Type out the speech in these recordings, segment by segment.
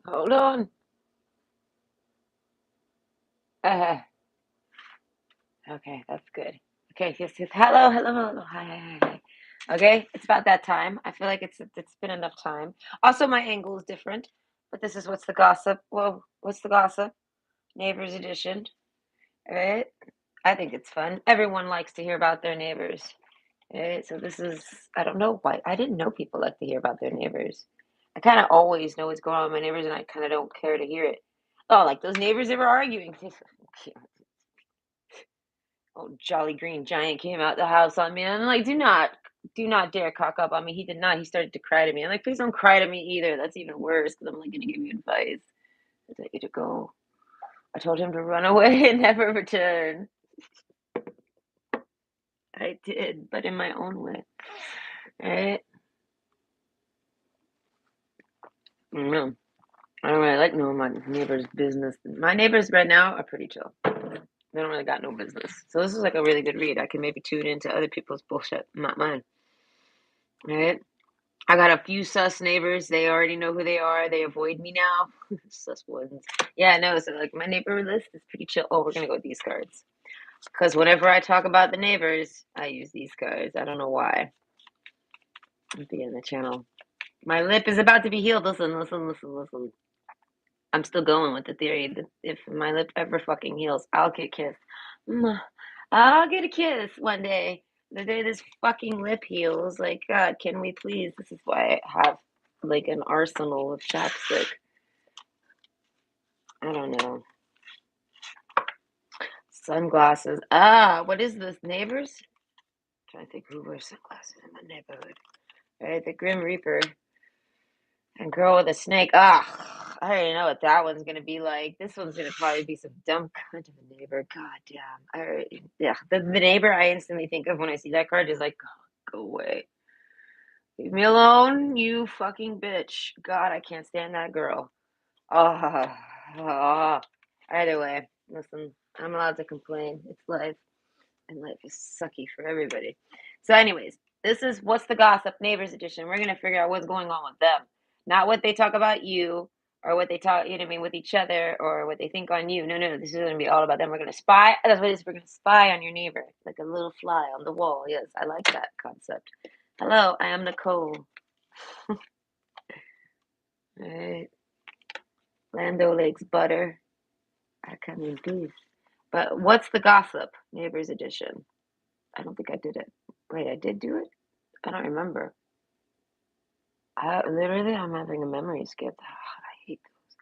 Hold on. Uh, okay, that's good. Okay, yes, yes. Hello, hello, hello. Hi, hi, hi, hi. Okay, it's about that time. I feel like it's been enough time. Also, my angle is different, but this is what's the gossip. Well, what's the gossip? Neighbors edition. All right. I think it's fun. Everyone likes to hear about their neighbors. Right? So this is, I don't know why. I didn't know people like to hear about their neighbors. I kind of always know what's going on with my neighbors, and I kind of don't care to hear it. Oh, like those neighbors that were arguing. Oh, Jolly Green Giant came out the house on me. I'm like, do not dare cock up on me. He did not. He started to cry to me. I'm like, please don't cry to me either. That's even worse because I'm like going to give you advice. I tell you to go. I told him to run away and never return. I did, but in my own way. All right. No, I don't really like knowing my neighbor's business. My neighbors right now are pretty chill. They don't really got no business. So this is like a really good read. I can maybe tune into other people's bullshit, not mine. All right. I got a few sus neighbors. They already know who they are. They avoid me now. Sus ones. Yeah, no. So like my neighbor list is pretty chill. Oh, we're gonna go with these cards because whenever I talk about the neighbors, I use these cards. I don't know why. I'll be in the channel. My lip is about to be healed. Listen, listen, listen, listen. I'm still going with the theory that if my lip ever fucking heals, I'll get kissed. I'll get a kiss one day. The day this fucking lip heals, like, God, can we please? This is why I have like an arsenal of chapstick. I don't know. Sunglasses. Ah, what is this? Neighbors? I'm trying to think who wears sunglasses in my neighborhood. Right, the Grim Reaper. And girl with a snake. Ah, I already know what that one's gonna be like. This one's gonna probably be some dumb kind of a neighbor. God damn. Yeah, the neighbor I instantly think of when I see that card is like, oh, go away. Leave me alone, you fucking bitch. God, I can't stand that girl. Ah, ah. Either way, listen, I'm allowed to complain. It's life, and life is sucky for everybody. So, anyways, this is What's the Gossip Neighbors Edition. We're gonna figure out what's going on with them, not what they talk about you or what they talk, you know what I mean, with each other or what they think on you. No, no, this is gonna be all about them. We're gonna spy. That's what it is. We're gonna spy on your neighbor, like a little fly on the wall. Yes, I like that concept. Hello, I am Nicole. All right, Lando Lakes butter. I come in peace. But what's the gossip? Neighbors Edition. I don't think I did it. Wait, I did do it? I don't remember. Literally, I'm having a memory skip. I hate those.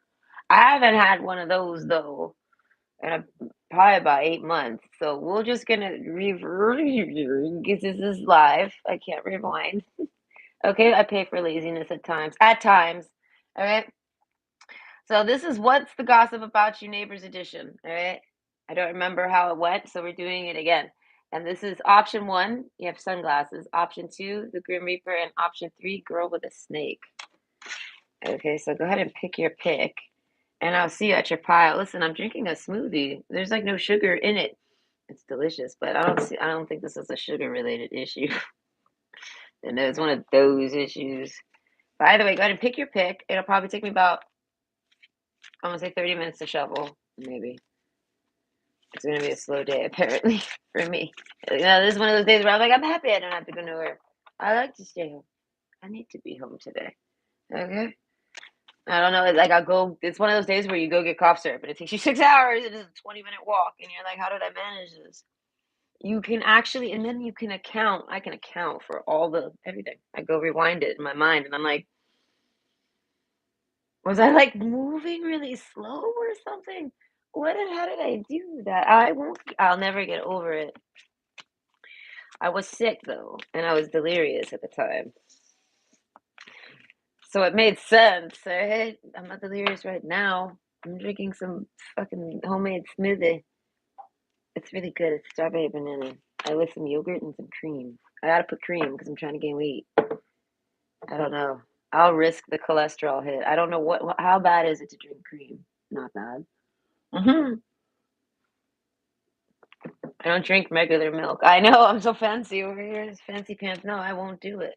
I haven't had one of those though in probably about 8 months. So we're just gonna because this is live. I can't rewind. Okay, I pay for laziness at times. At times. All right. So this is What's the Gossip About You Neighbors Edition. All right. I don't remember how it went, so we're doing it again. And this is option one, you have sunglasses. Option two, the Grim Reaper. And option three, girl with a snake. Okay, so go ahead and pick your pick. And I'll see you at your pile. Listen, I'm drinking a smoothie. There's like no sugar in it. It's delicious, but I don't think this is a sugar related issue. And it's one of those issues. By the way, go ahead and pick your pick. It'll probably take me about, I'm gonna say 30 minutes to shovel, maybe. It's gonna be a slow day, apparently, for me. You know, this is one of those days where I'm like, I'm happy I don't have to go nowhere. I like to stay home. I need to be home today. Okay? I don't know. It's like I'll go. It's one of those days where you go get cough syrup, and it takes you 6 hours. It is a 20-minute walk, and you're like, "How did I manage this?" You can actually, and then you can account. I can account for all the everything. I go rewind it in my mind, and I'm like, was I like moving really slow or something? How did I do that? I won't. I'll never get over it. I was sick though, and I was delirious at the time, so it made sense. Right? I'm not delirious right now. I'm drinking some fucking homemade smoothie. It's really good. It's strawberry banana. I with some yogurt and some cream. I gotta put cream because I'm trying to gain weight. I don't know. I'll risk the cholesterol hit. I don't know how bad is it to drink cream? Not bad. I don't drink regular milk. I know I'm so fancy over here. It's fancy pants. No, I won't do it.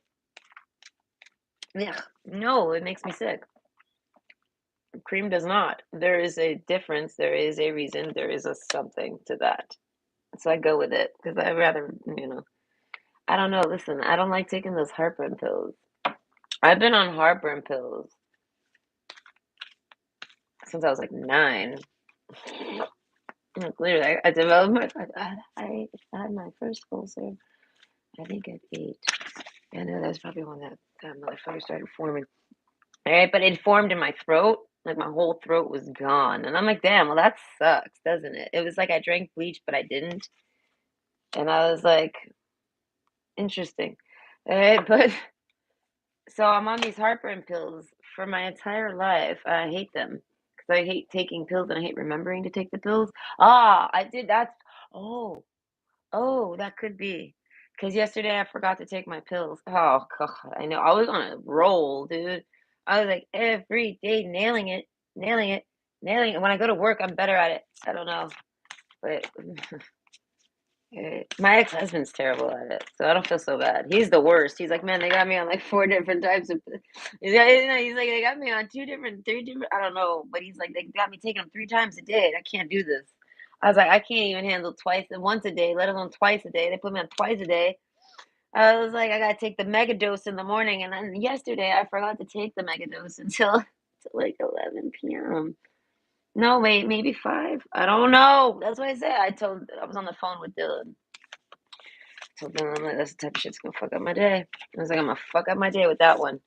Yeah, no, it makes me sick. Cream does not. There is a difference. There is a reason. There is a something to that. So I go with it because I rather, I don't know. Listen, I don't like taking those heartburn pills. I've been on heartburn pills since I was like 9. Like, literally, I developed I had my first ulcer, I think at 8. I know that's probably when that motherfucker started forming. All right, but it formed in my throat. Like my whole throat was gone. And I'm like, damn, well, that sucks, doesn't it? It was like I drank bleach, but I didn't. And I was like, interesting. All right, but so I'm on these heartburn pills for my entire life. I hate them because I hate taking pills and I hate remembering to take the pills. Ah, I did that. Oh, oh, that could be. Because yesterday I forgot to take my pills. Oh, God, I know. I was on a roll, dude. I was like every day nailing it, nailing it. When I go to work, I'm better at it. I don't know. But my ex-husband's terrible at it, so I don't feel so bad. He's the worst. He's like, man, they got me on like 4 different types of. He's like, they got me on 2 different, 3 different. I don't know, but he's like, they got me taking them 3 times a day, and I can't do this. I was like, I can't even handle twice and once a day, let alone twice a day. They put me on twice a day. I was like, I gotta take the mega dose in the morning, and then yesterday I forgot to take the mega dose until like 11 p.m. No, wait, maybe 5. I don't know. That's what I said. I was on the phone with Dylan. Told Dylan, I'm like, that's the type of shit's gonna fuck up my day. I was like, I'm gonna fuck up my day with that one.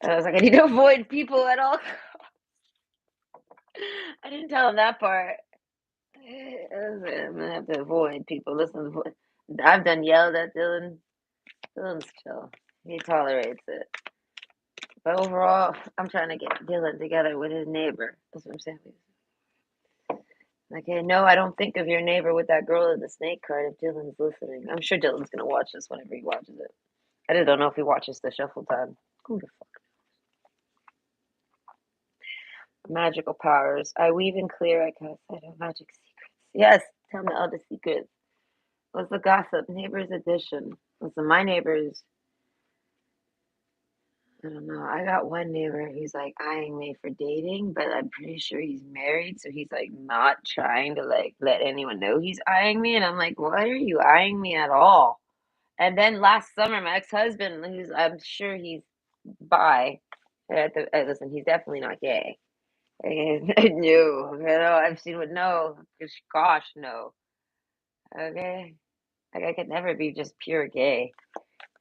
And I was like, I need to avoid people at all. I didn't tell him that part. I was like, I'm gonna have to avoid people. Listen, I've done yelled at Dylan. Dylan's chill. He tolerates it. But overall, I'm trying to get Dylan together with his neighbor. That's what I'm saying. Like, hey, no, I don't think of your neighbor with that girl in the snake cart if Dylan's listening. I'm sure Dylan's gonna watch this whenever he watches it. I just don't know if he watches the shuffle time. Who the fuck? Magical powers. I weave and clear. I cast I know magic secrets. Yes, tell me all the secrets. What's the gossip? Neighbors edition. Listen, my neighbors, I don't know. I got one neighbor who's like eyeing me for dating, but I'm pretty sure he's married, so he's like not trying to like let anyone know he's eyeing me. And I'm like, why are you eyeing me at all? And then last summer, my ex-husband, who's I'm sure he's bi. Listen, he's definitely not gay. No, I've seen what no, gosh, no. Okay, like I could never be just pure gay,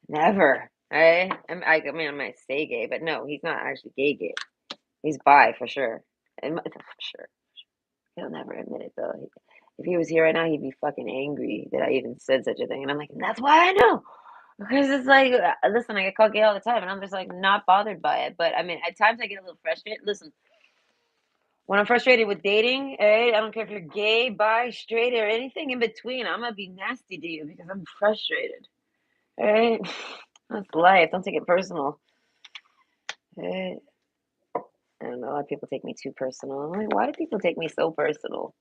never. Right? I mean, I might say gay, but no, he's not actually gay. Gay. He's bi for sure, and for sure. He'll never admit it though. If he was here right now, he'd be fucking angry that I even said such a thing. And I'm like, that's why I know. Because it's like, listen, I get called gay all the time, and I'm just like not bothered by it. But I mean, at times I get a little frustrated. Listen, when I'm frustrated with dating, I don't care if you're gay, bi, straight, or anything in between, I'm gonna be nasty to you because I'm frustrated. Right? That's life. Don't take it personal. Right? I don't know. A lot of people take me too personal. I'm like, why do people take me so personal?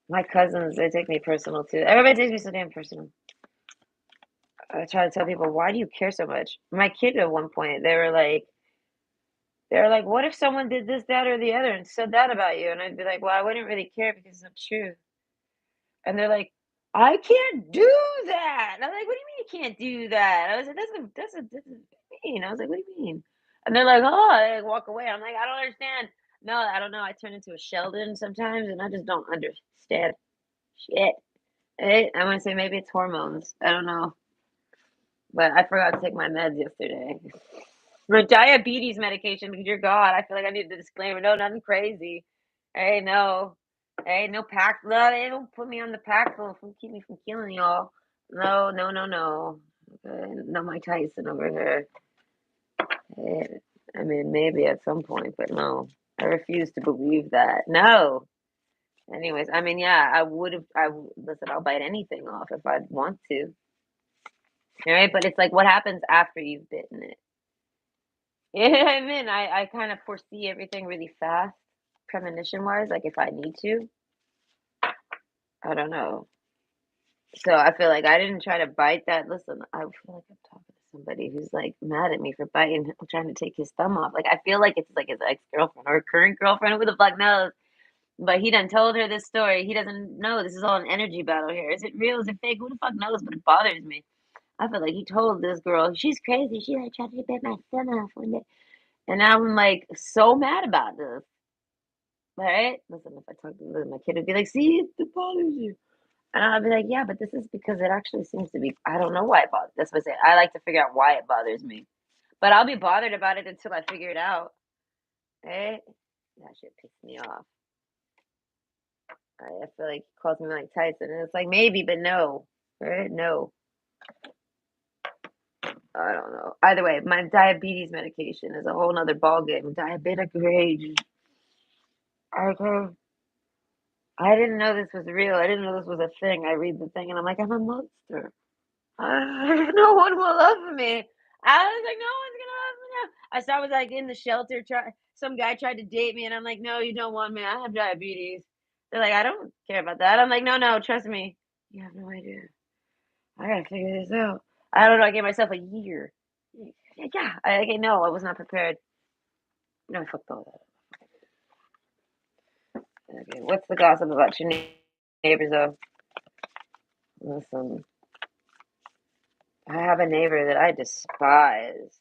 My cousins, they take me personal too. Everybody takes me so damn personal. I try to tell people, why do you care so much? My kid at one point, they were like, what if someone did this, that, or the other and said that about you? And I'd be like, well, I wouldn't really care because it's not true. And they're like, I can't do that. And I'm like, what do you mean you can't do that? I was like, that's a mean. I was like, what do you mean? And they're like, oh, I like, walk away. I'm like, I don't understand. No, I don't know. I turn into a Sheldon sometimes, and I just don't understand shit. I want to say maybe it's hormones. I don't know, but I forgot to take my meds yesterday. My diabetes medication, because dear God, I feel like I need the disclaimer. No, nothing crazy. Hey, no. Hey, no pack. No, they don't put me on the pack full from keep me from killing y'all. No, no, no, no. No Mike Tyson over here. I mean, maybe at some point, but no. I refuse to believe that. No. Anyways, I mean, yeah, I would have. Listen, I'll bite anything off if I'd want to. All right, but it's like, what happens after you've bitten it? Yeah, I mean, I kind of foresee everything really fast, premonition wise. Like if I need to, I don't know. So I feel like I didn't try to bite that. Listen, I feel like I'm talking. somebody who's like mad at me for biting, trying to take his thumb off. Like I feel like it's like his ex-girlfriend or current girlfriend. Who the fuck knows? But he done told her this story. He doesn't know this is all an energy battle here. Is it real? Is it fake? Who the fuck knows? But it bothers me. I feel like he told this girl she's crazy. She like tried to bite my thumb off one day, and I'm like so mad about this. Right? Listen, if I talk to my kid, would be like, "See, it bothers you," and I'll be like, "Yeah, but this is because it actually seems to be. I don't know why it bothers. That's what I say. I like to figure out why it bothers me, but I'll be bothered about it until I figure it out. Right? That shit pissed me off. I feel like he calls me like Tyson, and it's like maybe, but no, right? No, I don't know. Either way, my diabetes medication is a whole nother ballgame. Diabetic rage. Okay. I didn't know this was real. I didn't know this was a thing. I read the thing and I'm like, I'm a monster. No one will love me. I was like, no one's gonna love me now. I was like in the shelter. Some guy tried to date me, and I'm like, no, you don't want me. I have diabetes. They're like, I don't care about that. I'm like, no, no, trust me. You have no idea. I gotta figure this out. I don't know. I gave myself a year. Yeah. Okay, no, I was not prepared. No, fuck all that. Okay, what's the gossip about your neighbors, though? Listen, I have a neighbor that I despise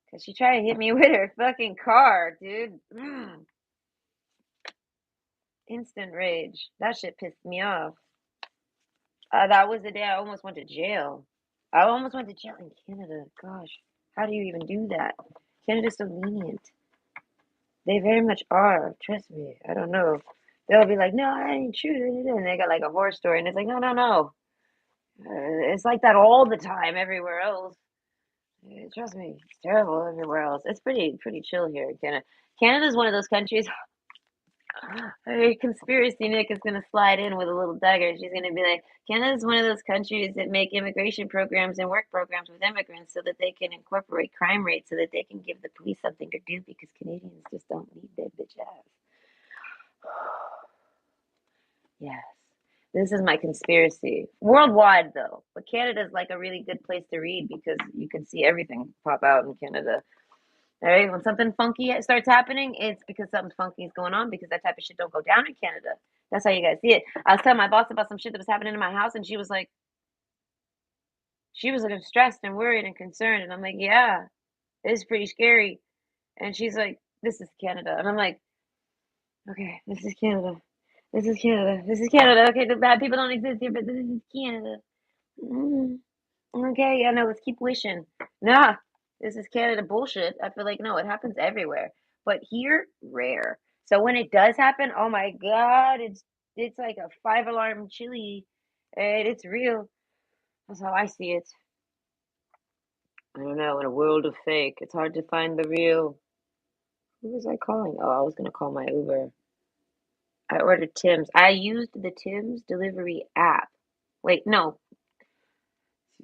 because she tried to hit me with her fucking car, dude. Instant rage. That shit pissed me off. That was the day I almost went to jail. I almost went to jail in Canada. Gosh, how do you even do that? Canada's so lenient. They very much are. Trust me. I don't know. They'll be like, no, I ain't shooting. And they got like a horror story. And it's like, no, no, no. It's like that all the time everywhere else. Trust me, it's terrible everywhere else. It's pretty chill here in Canada. Canada's one of those countries. Hey, conspiracy Nick is gonna slide in with a little dagger. She's gonna be like, Canada's one of those countries that make immigration programs and work programs with immigrants so that they can incorporate crime rates so that they can give the police something to do because Canadians just don't need their bitch ass. Yes. This is my conspiracy. Worldwide though. But Canada's like a really good place to read because you can see everything pop out in Canada. All right, when something funky starts happening, it's because something funky is going on because that type of shit don't go down in Canada. That's how you guys see it. I was telling my boss about some shit that was happening in my house, and she was looking stressed and worried and concerned, and I'm like, yeah, it's pretty scary. And she's like, this is Canada, and I'm like, okay, this is Canada, this is Canada, this is Canada. Okay, the bad people don't exist here, but this is Canada. Mm, okay, yeah, no, let's keep wishing. Nah, this is Canada bullshit. I feel like no, it happens everywhere, but here, rare. So when it does happen, oh my God, it's like a five-alarm chili, and it's real. That's how I see it. I don't know. In a world of fake, it's hard to find the real. Who was I calling? Oh, I was gonna call my Uber. I ordered Tim's. I used the Tim's delivery app. Wait, no.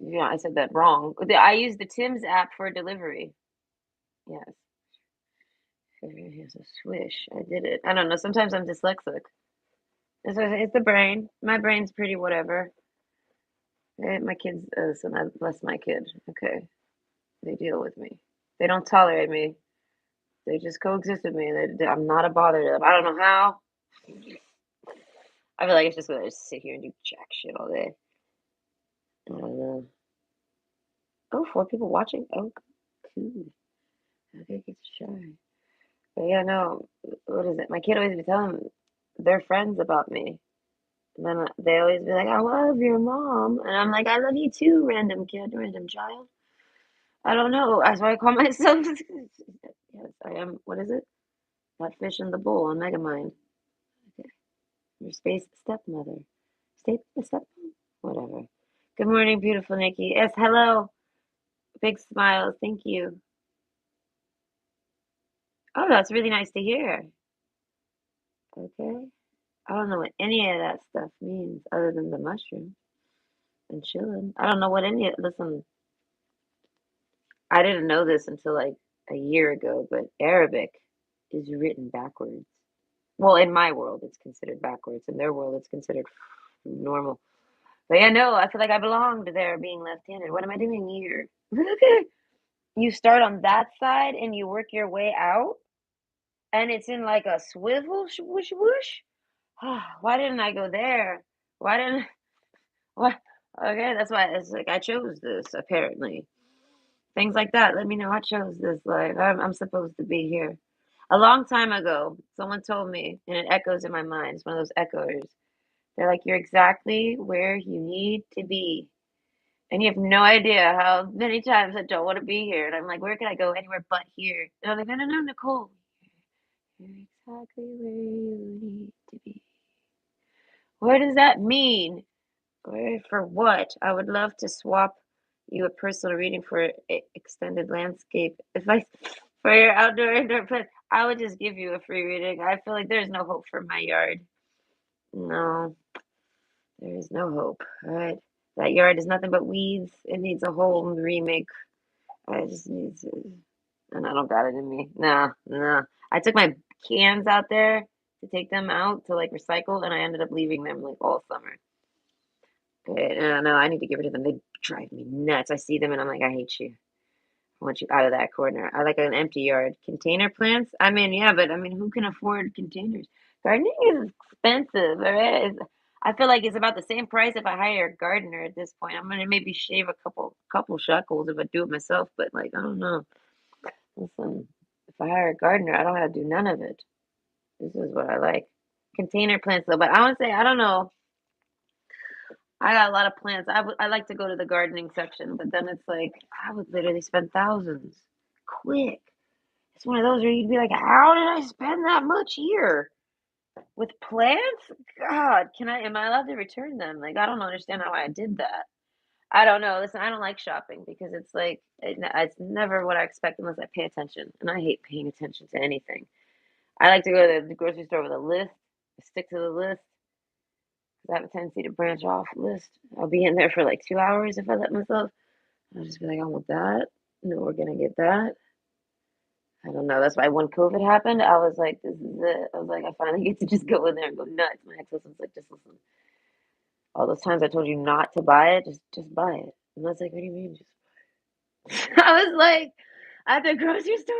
Yeah, I said that wrong. I used the Tim's app for delivery. Yes. Here's a swish. I did it. I don't know. Sometimes I'm dyslexic. It's the brain. My brain's pretty whatever. My kids, so I bless my kid. Okay. They deal with me. They don't tolerate me. They just coexist with me. I'm not a bother to them. I don't know how. I feel like it's just gonna sit here and do jack shit all day. I don't know. Oh, four people watching. Oh, cool. Okay, get shy. But yeah, no. What is it? My kid always be telling their friends about me. And then they always be like, I love your mom. And I'm like, I love you too, random kid, random child. I don't know. That's why I call myself. Yes, I am. What is it? That fish in the bowl on Megamind. Okay. Your space stepmother. Stepmom? Whatever. Good morning, beautiful Nikki. Yes, hello. Big smiles. Thank you. Oh, that's really nice to hear. Okay. I don't know what any of that stuff means other than the mushroom and chilling. I don't know what any of listen, I didn't know this until like a year ago, but Arabic is written backwards. Well, in my world, it's considered backwards. In their world, it's considered normal. But yeah, no, I feel like I belonged there being left-handed. What am I doing here? Okay. You start on that side and you work your way out, and it's in like a swivel, whoosh, whoosh. Why didn't I go there? Why didn't what? Okay, that's why it's like I chose this, apparently. Things like that. Let me know I chose this life. I'm supposed to be here. A long time ago, someone told me, and it echoes in my mind. It's one of those echoers. They're like, you're exactly where you need to be. And you have no idea how many times I don't want to be here. And I'm like, where can I go anywhere but here? And I'm like, no, no, no, Nicole. You're exactly where you need to be. What does that mean? Where for what? I would love to swap you a personal reading for extended landscape. If I for your outdoor indoor plants, I would just give you a free reading. I feel like there's no hope for my yard. No, there is no hope. All right. That yard is nothing but weeds. It needs a whole remake. I just need to, and I don't got it in me. Nah, nah. I took my cans out there to take them out to like recycle, and I ended up leaving them like all summer. Okay, no, I need to get rid of them. They drive me nuts. I see them and I'm like, I hate you. I want you out of that corner. I like an empty yard. Container plants? I mean, yeah, but I mean, who can afford containers? Gardening is expensive, all right? I feel like it's about the same price if I hire a gardener at this point. I'm gonna maybe shave a couple shekels if I do it myself, but like I don't know. Listen, if I hire a gardener, I don't have to do none of it. This is what I like. Container plants though, but I would say I don't know. I got a lot of plants. I like to go to the gardening section, but then it's like I would literally spend thousands quick. It's one of those where you'd be like, how did I spend that much here with plants? God, am I allowed to return them? Like, I don't understand how I did that. I don't know. Listen, I don't like shopping because it's like, it's never what I expect unless I pay attention. And I hate paying attention to anything. I like to go to the grocery store with a list, stick to the list, 'cause I have a tendency to branch off list. I'll be in there for like 2 hours if I let myself. I'll just be like, I want that. No, we're gonna get that. I don't know. That's why when COVID happened, I was like, this is it. I was like, I finally get to just go in there and go nuts. My ex-husband's like, just listen. All those times I told you not to buy it, just buy it. And I was like, what do you mean? Just I was like, at the grocery store,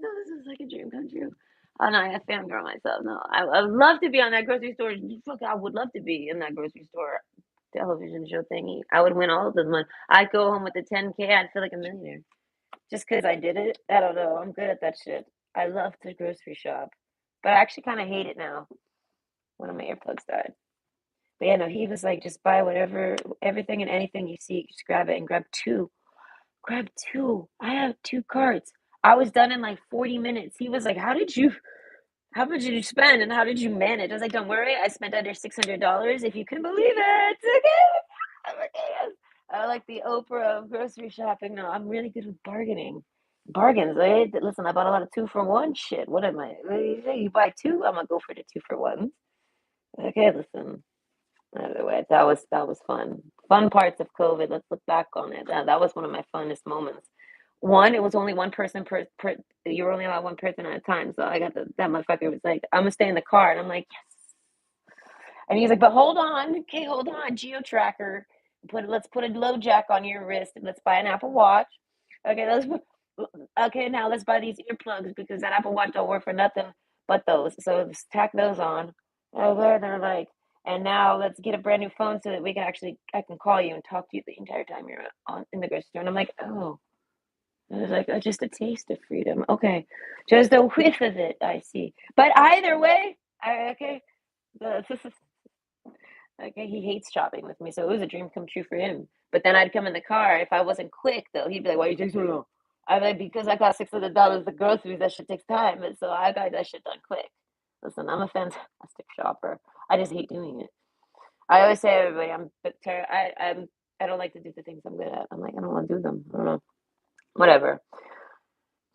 no, this was like a dream come true. Oh no, I fangirl myself. No, I would love to be on that grocery store. Fuck, I would love to be in that grocery store television show thingy. I would win all of the money. I'd go home with the 10K. I'd feel like a millionaire. Just 'cause I did it? I don't know, I'm good at that shit. I love to grocery shop, but I actually kinda hate it now. One of my earplugs died. But yeah, no, he was like, "Just buy whatever everything and anything you see, just grab it and grab 2. Grab 2." I have 2 carts. I was done in, like, 40 minutes. He was like, how much did you spend and how did you manage?" I was like, "Don't worry, I spent under $600 if you can believe it." Okay. I'm like, "Yes." I like the Oprah of grocery shopping. No, I'm really good with bargaining. Bargains, eh? Listen, I bought a lot of 2 for 1 shit. What am I? What do you say? You buy 2, Imma go for the 2 for 1s. Okay, listen. Either way, that was fun. Fun parts of COVID. Let's look back on it. That was one of my funnest moments. One, it was only one person per you were only allowed one person at a time. So I got that motherfucker was like, I'm gonna stay in the car. And I'm like, and he's like, but hold on, okay, hold on, geo tracker. Let's put a low jack on your wrist and let's buy an Apple Watch. Okay, okay, now let's buy these earplugs because that Apple Watch don't work for nothing but those. So just tack those on. Okay, they're like, and now let's get a brand new phone so that we can actually I can call you and talk to you the entire time you're on in the grocery store. And I'm like, oh, it was like just a taste of freedom. Okay, just a whiff of it. I see. But either way, okay. The, Okay, he hates shopping with me, so it was a dream come true for him. But then I'd come in the car. If I wasn't quick, though, he'd be like, "Why you take so long?" I'm like, "Because I got $600 of groceries. That shit takes time, and so I got that shit done quick." Listen, I'm a fantastic shopper. I just hate doing it. I always say to everybody, I don't like to do the things I'm good at. I'm like, I don't want to do them. I don't know. Whatever.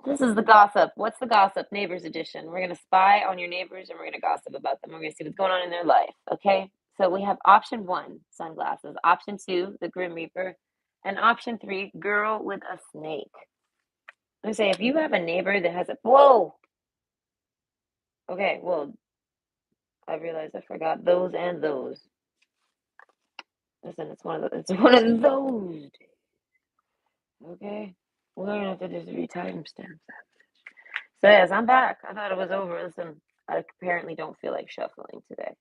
This is the gossip. What's the gossip? Neighbors edition. We're gonna spy on your neighbors and we're gonna gossip about them. We're gonna see what's going on in their life. Okay. So we have option one, sunglasses. Option two, the Grim Reaper, and option three, girl with a snake. Let me say, if you have a neighbor that has a whoa. Okay. Well, I realized I forgot those and those. Listen, it's one of those days, okay? We're gonna have to just re-timestamp that. So yes, I'm back. I thought it was over. Listen, I apparently don't feel like shuffling today.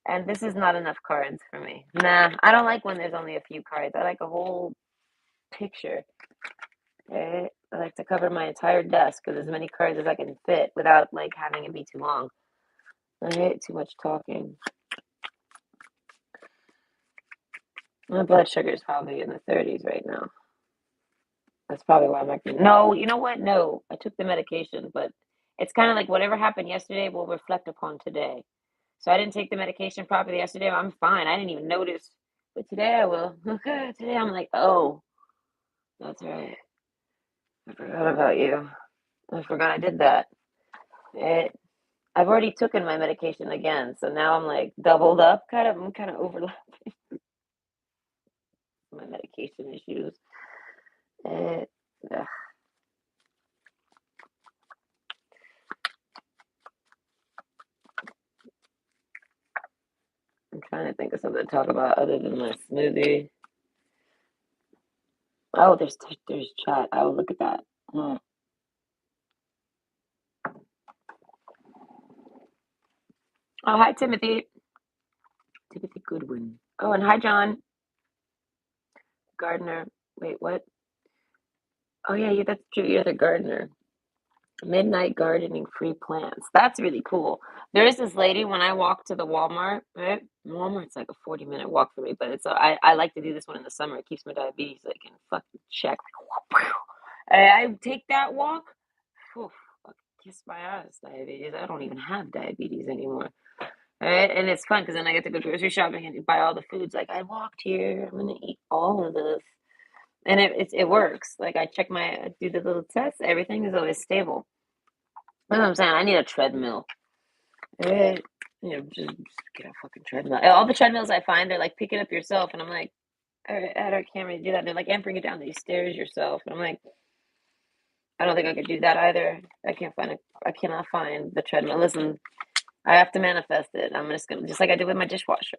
And this is not enough cards for me. Nah, I don't like when there's only a few cards. I like a whole picture. Right? I like to cover my entire desk with as many cards as I can fit without like having it be too long. I hate too much talking. My blood sugar is probably in the 30s right now. That's probably why I'm acting. No, you know what? No, I took the medication, but it's kind of like whatever happened yesterday will reflect upon today. So I didn't take the medication properly yesterday. I'm fine. I didn't even notice. But today I will. Okay, today I'm like, oh, that's right. I forgot about you. I forgot I did that. It, I've already taken my medication again, so now I'm like doubled up. I'm kind of overlapping my medication issues. It, ugh, I'm trying to think of something to talk about other than my smoothie. Oh, there's chat. I will look at that. Hmm. Oh, hi Timothy. Timothy Goodwin. Oh, and hi John Gardner. Wait, what? Oh yeah, that's true. You're the gardener. Midnight gardening free plants. That's really cool. There is this lady when I walk to the Walmart, right? Walmart's like a 40-minute walk for me, but I like to do this one in the summer. It keeps my diabetes like in fucking check. I take that walk. Whew, fuck, kiss my ass, diabetes. I don't even have diabetes anymore. Right? And it's fun because then I get to go grocery shopping and buy all the foods. Like I walked here, I'm gonna eat all of this, and it works. Like I do the little tests. Everything is always stable. That's what I'm saying. I need a treadmill. Right? Just get a fucking treadmill. All the treadmills I find, they're like pick it up yourself, and I'm like, all right, I can't really do that. They're like, and bring it down these stairs yourself, and I'm like, I don't think I could do that either. I can't find it. I cannot find the treadmill. Listen, I have to manifest it. I'm just gonna, just like I did with my dishwasher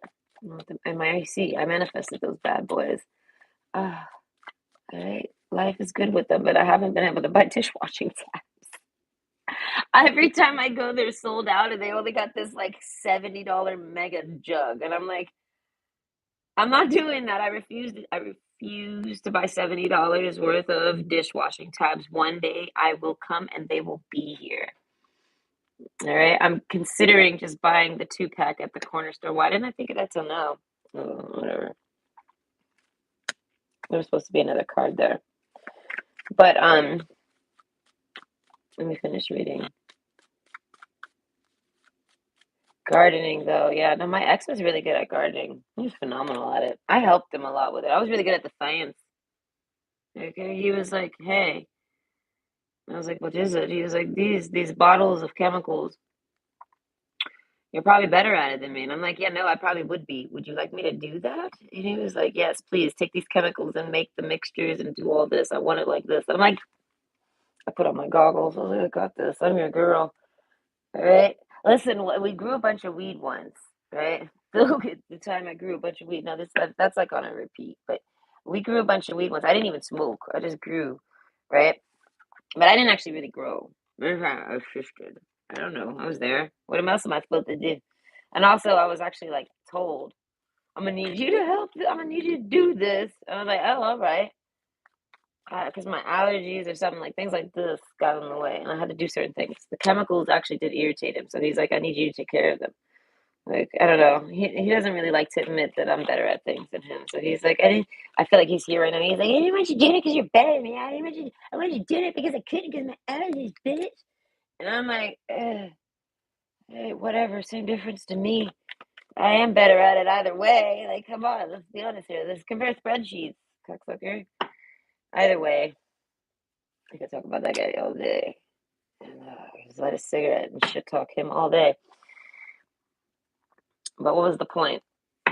and my AC. I manifested those bad boys. Ah, all right. Life is good with them, but I haven't been able to buy dishwashing tabs. Every time I go, they're sold out, and they only got this like $70 mega jug, and I'm like, I'm not doing that. I refuse. I refuse to buy $70 worth of dishwashing tabs. One day I will come, and they will be here. All right. I'm considering just buying the 2-pack at the corner store. Why didn't I think of that till now? Oh, whatever. There's supposed to be another card there. But let me finish reading. Gardening though, yeah. No, my ex was really good at gardening. He was phenomenal at it. I helped him a lot with it. I was really good at the science. Okay. He was like, hey. I was like, what is it? He was like, these bottles of chemicals. You're probably better at it than me. And I'm like, yeah, no, I probably would be. Would you like me to do that? And he was like, yes, please take these chemicals and make the mixtures and do all this. I want it like this. I'm like, I put on my goggles. I was like, I got this. I'm your girl. All right. Listen, we grew a bunch of weed once, right? Look at the time I grew a bunch of weed. Now that's like on a repeat, but we grew a bunch of weed once. I didn't even smoke. I just grew, right? But I didn't actually really grow. I shifted. I don't know. I was there. What else am I supposed to do? And also, I was actually like told, I'm gonna need you to help. I'm gonna need you to do this. And I was like, oh, all right. Because my allergies or something like things like this got in the way, and I had to do certain things. The chemicals actually did irritate him, so he's like, I need you to take care of them. Like, I don't know. He doesn't really like to admit that I'm better at things than him. So he's like, I feel like he's here right now. He's like, I didn't want you doing it because you're better than me. I wanted you doing it because I couldn't because my allergies, bitch. And I'm like, hey, whatever, same difference to me. I am better at it either way. Like, come on, let's be honest here. Let's compare spreadsheets, cocksucker. Either way, I could talk about that guy all day. And just light a cigarette and shit talk him all day. But what was the point?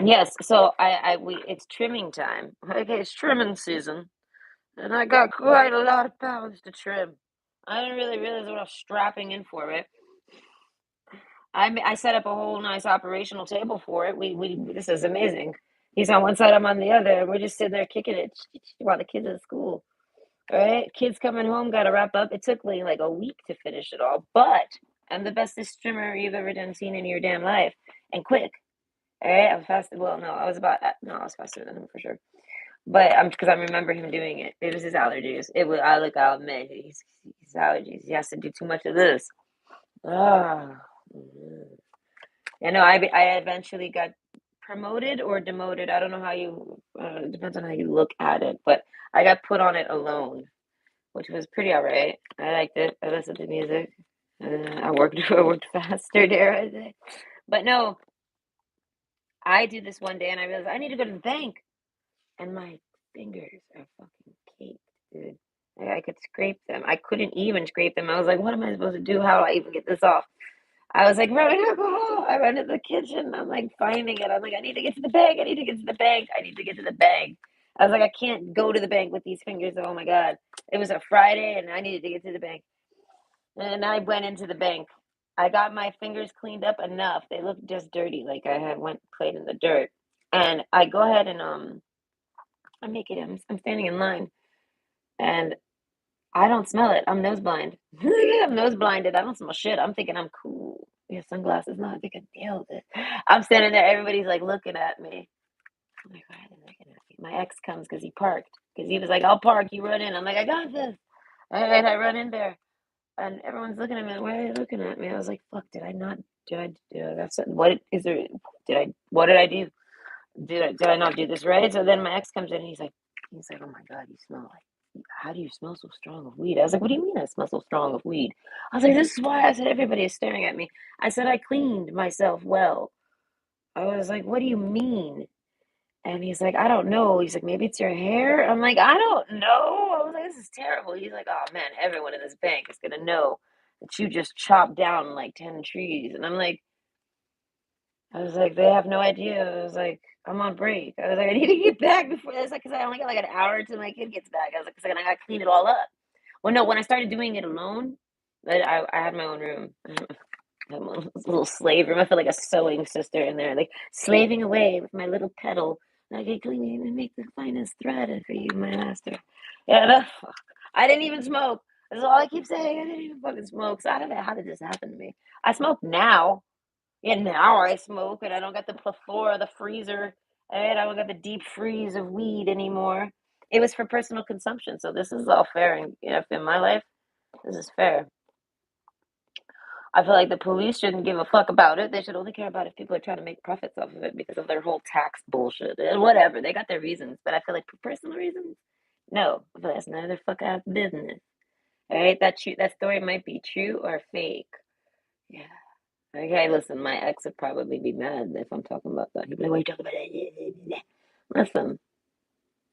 Yes, so it's trimming time. Okay, it's trimming season, and I got quite a lot of pounds to trim. I didn't really realize what I was strapping in for, right? I set up a whole nice operational table for it. We this is amazing. He's on one side, I'm on the other, and we're just sitting there kicking it while the kids at school. All right, kids coming home, got to wrap up. It took me like a week to finish it all, but I'm the bestest trimmer you've ever done seen in your damn life, and quick. All right, I'm fast. Well, no, I was about no, I was faster than him for sure. But I'm because I remember him doing it. It was his allergies. It was. I look out, man. His allergies. He has to do too much of this. Ah, you know, I eventually got promoted or demoted. I don't know how you. It depends on how you look at it. But I got put on it alone, which was pretty alright. I liked it. I listened to music. I worked. I worked faster, dare I say? But no, I did this one day, and I realized I need to go to the bank, and my fingers are fucking caked, dude. I could scrape them. I couldn't even scrape them. I was like, what am I supposed to do? How do I even get this off? I was like, rubbing alcohol. I ran to the kitchen. I'm like finding it. I'm like, I need to get to the bank. I need to get to the bank. I need to get to the bank. I was like, I can't go to the bank with these fingers. Oh my God. It was a Friday and I needed to get to the bank. And I went into the bank. I got my fingers cleaned up enough. They looked just dirty, like I had went played in the dirt. And I go ahead and I make it. I'm standing in line and I don't smell it. I'm nose blind. I'm nose blinded. I don't smell shit. I'm thinking I'm cool. Yeah, sunglasses. No, I think I nailed it. I'm standing there. Everybody's like looking at me. I'm like, why are they looking at me? My ex comes because he parked. Because he was like, I'll park. You run in. I'm like, I got this. All right, I run in there. And everyone's looking at me. Why are they looking at me? I was like, fuck, did I not? Did I have something? What is there? What did I do? Did I not do this right? So then my ex comes in and he's like, oh my God, you smell like, how do you smell so strong of weed? I was like, what do you mean I smell so strong of weed? I was like, this is why. I said, everybody is staring at me. I said, I cleaned myself well. I was like, what do you mean? And he's like, I don't know. He's like, maybe it's your hair. I'm like, I don't know. I was like, this is terrible. He's like, oh man, everyone in this bank is gonna know that you just chopped down like 10 trees. And I was like, they have no idea. I was like, I'm on break. I was like, I need to get back before this, like, because I only got like an hour till my kid gets back. I was like, because I got to clean it all up. Well, no, when I started doing it alone, I had my own room. I had my little slave room. I feel like a sewing sister in there, like slaving away with my little pedal. Like, I clean and make the finest thread for you, my master. Yeah, I didn't even smoke. That's all I keep saying. I didn't even fucking smoke. So I don't know how did this happen to me. I smoke now. Yeah, now I smoke and I don't got the plethora, the freezer, and I don't got the deep freeze of weed anymore. It was for personal consumption, so this is all fair. And if in my life, this is fair. I feel like the police shouldn't give a fuck about it. They should only care about if people are trying to make profits off of it because of their whole tax bullshit and whatever. They got their reasons, but I feel like for personal reasons, no. I feel like that's none of their fuck ass business. All right, that story might be true or fake. Yeah. Okay, listen, my ex would probably be mad if I'm talking about that. He'd be like, what are you talking about? Listen,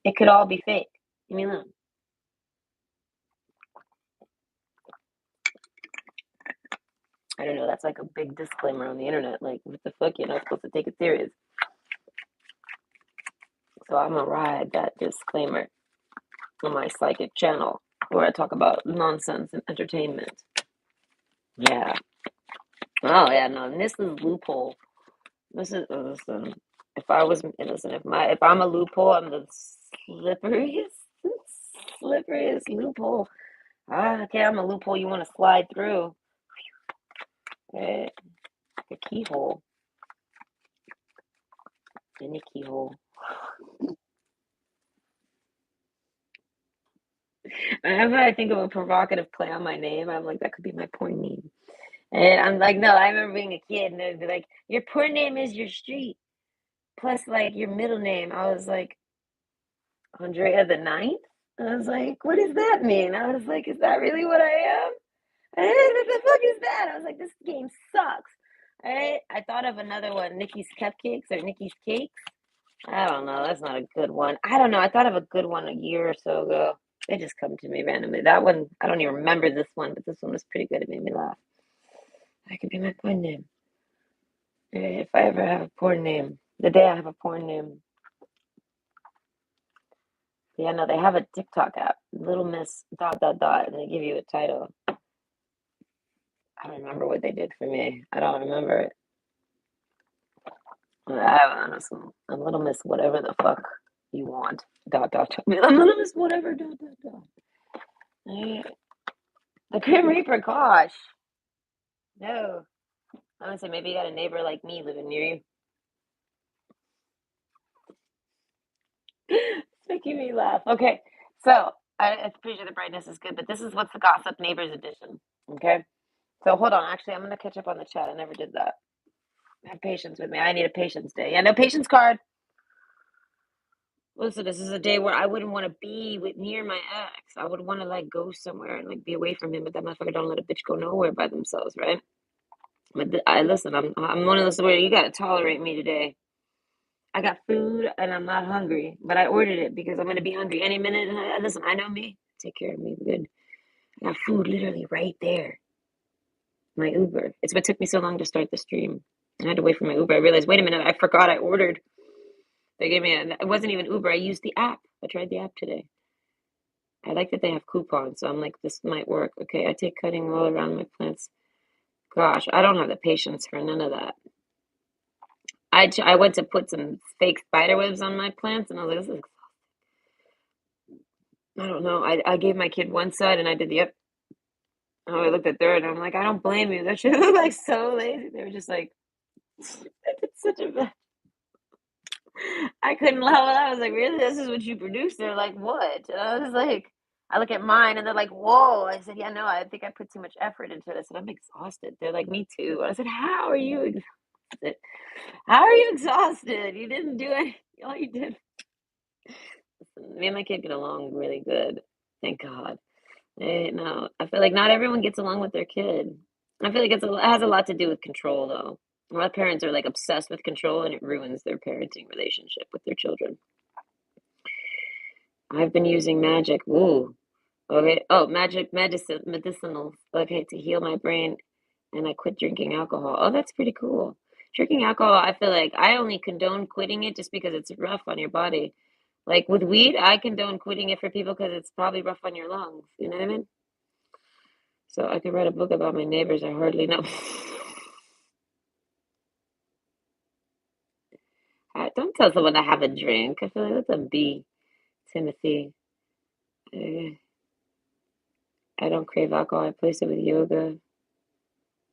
it could all be fake. Leave me alone. I don't know. That's like a big disclaimer on the internet. Like, what the fuck? You're not supposed to take it serious. So I'm gonna ride that disclaimer on my psychic channel where I talk about nonsense and entertainment. Yeah. Oh yeah. No. And this is loophole. This is listen. If I was listen, if I'm a loophole, I'm the slipperiest, slipperiest loophole. Ah, okay, I'm a loophole you want to slide through. Eh, the keyhole. Any keyhole. Whenever I think of a provocative play on my name, I'm like, that could be my porn name. And I'm like, no, I remember being a kid and they'd be like, your porn name is your street plus like your middle name. I was like, Andrea the Ninth? I was like, what does that mean? I was like, is that really what I am? What the fuck is that? I was like, this game sucks. I thought of another one, Nikki's Cupcakes or Nikki's Cakes. I don't know. That's not a good one. I don't know. I thought of a good one a year or so ago. They just come to me randomly. That one, I don't even remember this one, but this one was pretty good. It made me laugh. That could be my porn name. If I ever have a porn name, the day I have a porn name. Yeah, no, they have a TikTok app, Little Miss dot dot dot, and they give you a title. I don't remember what they did for me. I don't remember it. I don't know. I'm gonna miss whatever the fuck you want. Dot dot dot. I'm gonna miss whatever. Dot dot dot. Eh, the Grim Reaper. Gosh, no. I'm gonna say maybe you got a neighbor like me living near you. It's making me laugh. Okay, so I'm pretty sure the brightness is good, but this is what's the gossip neighbors edition. Okay, so hold on. Actually, I'm gonna catch up on the chat. I never did that. Have patience with me. I need a patience day. Yeah, no patience card. Listen, this is a day where I wouldn't want to be with near my ex. I would want to like go somewhere and like be away from him, but that motherfucker don't let a bitch go nowhere by themselves, right? But I listen. I'm one of those where you gotta tolerate me today. I got food and I'm not hungry, but I ordered it because I'm gonna be hungry any minute. And listen, I know me. Take care of me, good. I got food literally right there. My Uber. It's what took me so long to start the stream. I had to wait for my Uber. I realized, wait a minute, I forgot I ordered. They gave me it wasn't even Uber. I used the app. I tried the app today. I like that they have coupons, so I'm like, this might work. Okay, I take cutting all around my plants. Gosh, I don't have the patience for none of that. I went to put some fake spider webs on my plants, and I was like, this is, I don't know. I gave my kid one side, and I did the other. Oh, I looked at third, and I'm like, I don't blame you. That shit looked like so lazy. They were just like, it's such a bad. I couldn't level. I was like, really? This is what you produce? They're like, what? And I was like, I look at mine and they're like, whoa. I said, yeah, no, I think I put too much effort into this and I'm exhausted. They're like, me too. I said, how are you exhausted? How are you exhausted? You didn't do any, all you did. Me and my kid get along really good. Thank God. No, I feel like not everyone gets along with their kid. I feel like it has a lot to do with control, though. A lot of parents are like obsessed with control and it ruins their parenting relationship with their children. I've been using magic. Ooh. Okay. Oh, medicinals. Okay, to heal my brain, and I quit drinking alcohol. Oh, that's pretty cool. Drinking alcohol, I feel like I only condone quitting it just because it's rough on your body. Like with weed, I condone quitting it for people because it's probably rough on your lungs. You know what I mean? So I could write a book about my neighbors I hardly know. Don't tell someone to have a drink. I feel like that's a B, Timothy. Uh, I don't crave alcohol. I place it with yoga.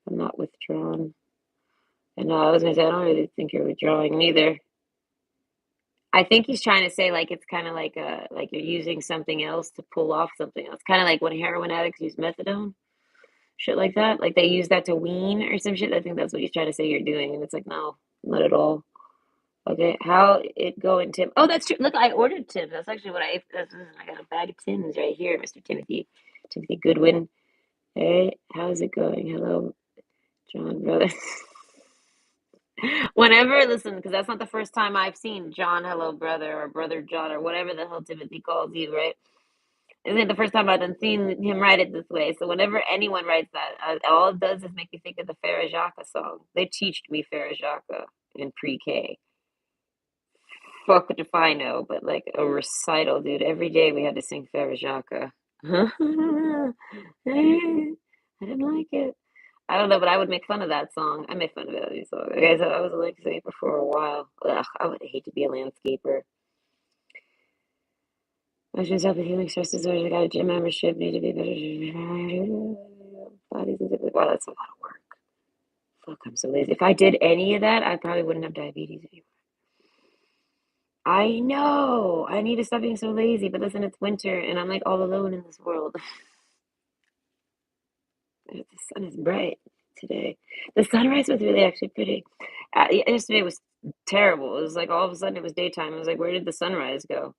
I'm not withdrawn. And I was gonna say, I don't really think you're withdrawing neither. I think he's trying to say like it's kind of like you're using something else to pull off something else. Kind of like when heroin addicts use methadone, shit like that. Like they use that to wean or some shit. I think that's what he's trying to say you're doing, and it's like no, not at all. Okay, how it going, Tim? Oh, that's true. Look, I ordered Tim. That's actually what I got a bag of Tims right here, Mr. Timothy, Timothy Goodwin. Hey, how's it going? Hello, John, brother. Whenever, listen, because that's not the first time I've seen John, hello, brother, or brother John, or whatever the hell Timothy calls you, right? Isn't it the first time I've done seen him write it this way? So whenever anyone writes that, all it does is make me think of the Farah Jaka song. They teached me Farah Jaka in pre-K. Fuck if I know, but like a recital, dude. Every day we had to sing Farah Jaka. I didn't like it. I don't know, but I would make fun of that song. I made fun of every song. Okay, so I was a landscaper for a while. Ugh, I would hate to be a landscaper. I should help with healing stress disorders. I got a gym membership. Need to be better. Bodies and wow, that's a lot of work. Fuck, I'm so lazy. If I did any of that, I probably wouldn't have diabetes anymore. I know. I need to stop being so lazy. But listen, it's winter, and I'm like all alone in this world. The sun is bright today. The sunrise was really actually pretty. Yesterday was terrible. It was like all of a sudden it was daytime. I was like, where did the sunrise go?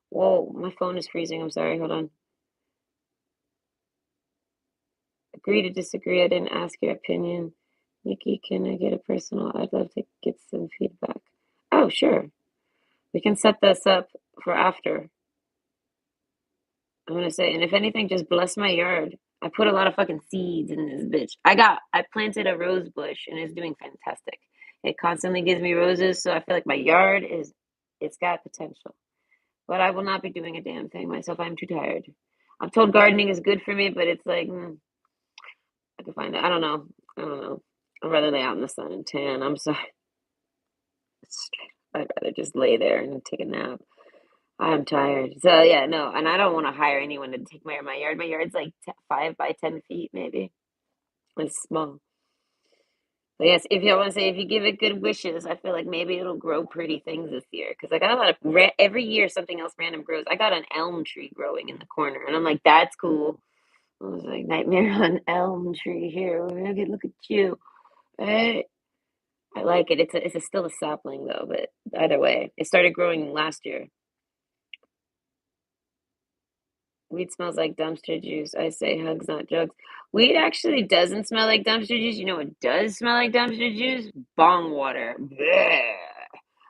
Whoa, my phone is freezing. I'm sorry. Hold on. Agree to disagree. I didn't ask your opinion. Nikki, can I get a personal? I'd love to get some feedback. Oh, sure. We can set this up for after. I'm gonna say, and if anything, just bless my yard. I put a lot of fucking seeds in this bitch. I planted a rose bush and it's doing fantastic. It constantly gives me roses, so I feel like my yard it's got potential. But I will not be doing a damn thing myself. I'm too tired. I'm told gardening is good for me, but it's like, I can find it. I don't know. I don't know. I'd rather lay out in the sun and tan. I'm sorry. I'd rather just lay there and take a nap. I'm tired. So yeah, no, and I don't want to hire anyone to take my yard. My yard's like 5 by 10 feet, maybe. It's small. But yes, if you want to say if you give it good wishes, I feel like maybe it'll grow pretty things this year. Because I got a lot of every year something else random grows. I got an elm tree growing in the corner, and I'm like, that's cool. I was like, nightmare on elm tree here. Look at you. Right? I like it. It's still a sapling though, but either way, it started growing last year. Weed smells like dumpster juice. I say hugs, not drugs. Weed actually doesn't smell like dumpster juice. You know what does smell like dumpster juice? Bong water. Bleh.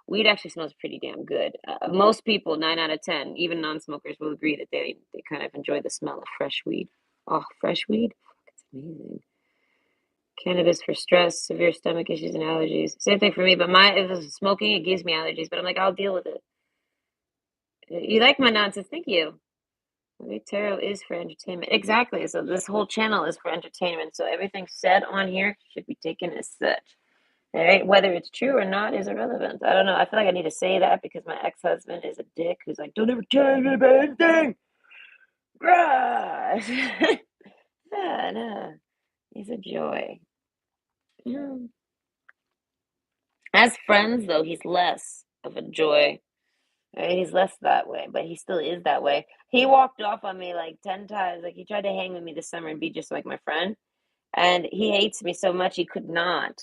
Weed actually smells pretty damn good. Most people, 9 out of 10, even non-smokers, will agree that they kind of enjoy the smell of fresh weed. Oh, fresh weed? It's amazing. Cannabis for stress, severe stomach issues, and allergies. Same thing for me, but if it's smoking, it gives me allergies. But I'm like, I'll deal with it. You like my nonsense? Thank you. Maybe tarot is for entertainment. Exactly. So this whole channel is for entertainment. So everything said on here should be taken as such. All right. Whether it's true or not is irrelevant. I don't know. I feel like I need to say that because my ex-husband is a dick who's like, don't ever tell me about anything. Gosh. Yeah, no. He's a joy. Yeah. As friends, though, he's less of a joy. Right? He's less that way, but he still is that way. He walked off on me like 10 times. Like he tried to hang with me this summer and be just like my friend. And he hates me so much he could not.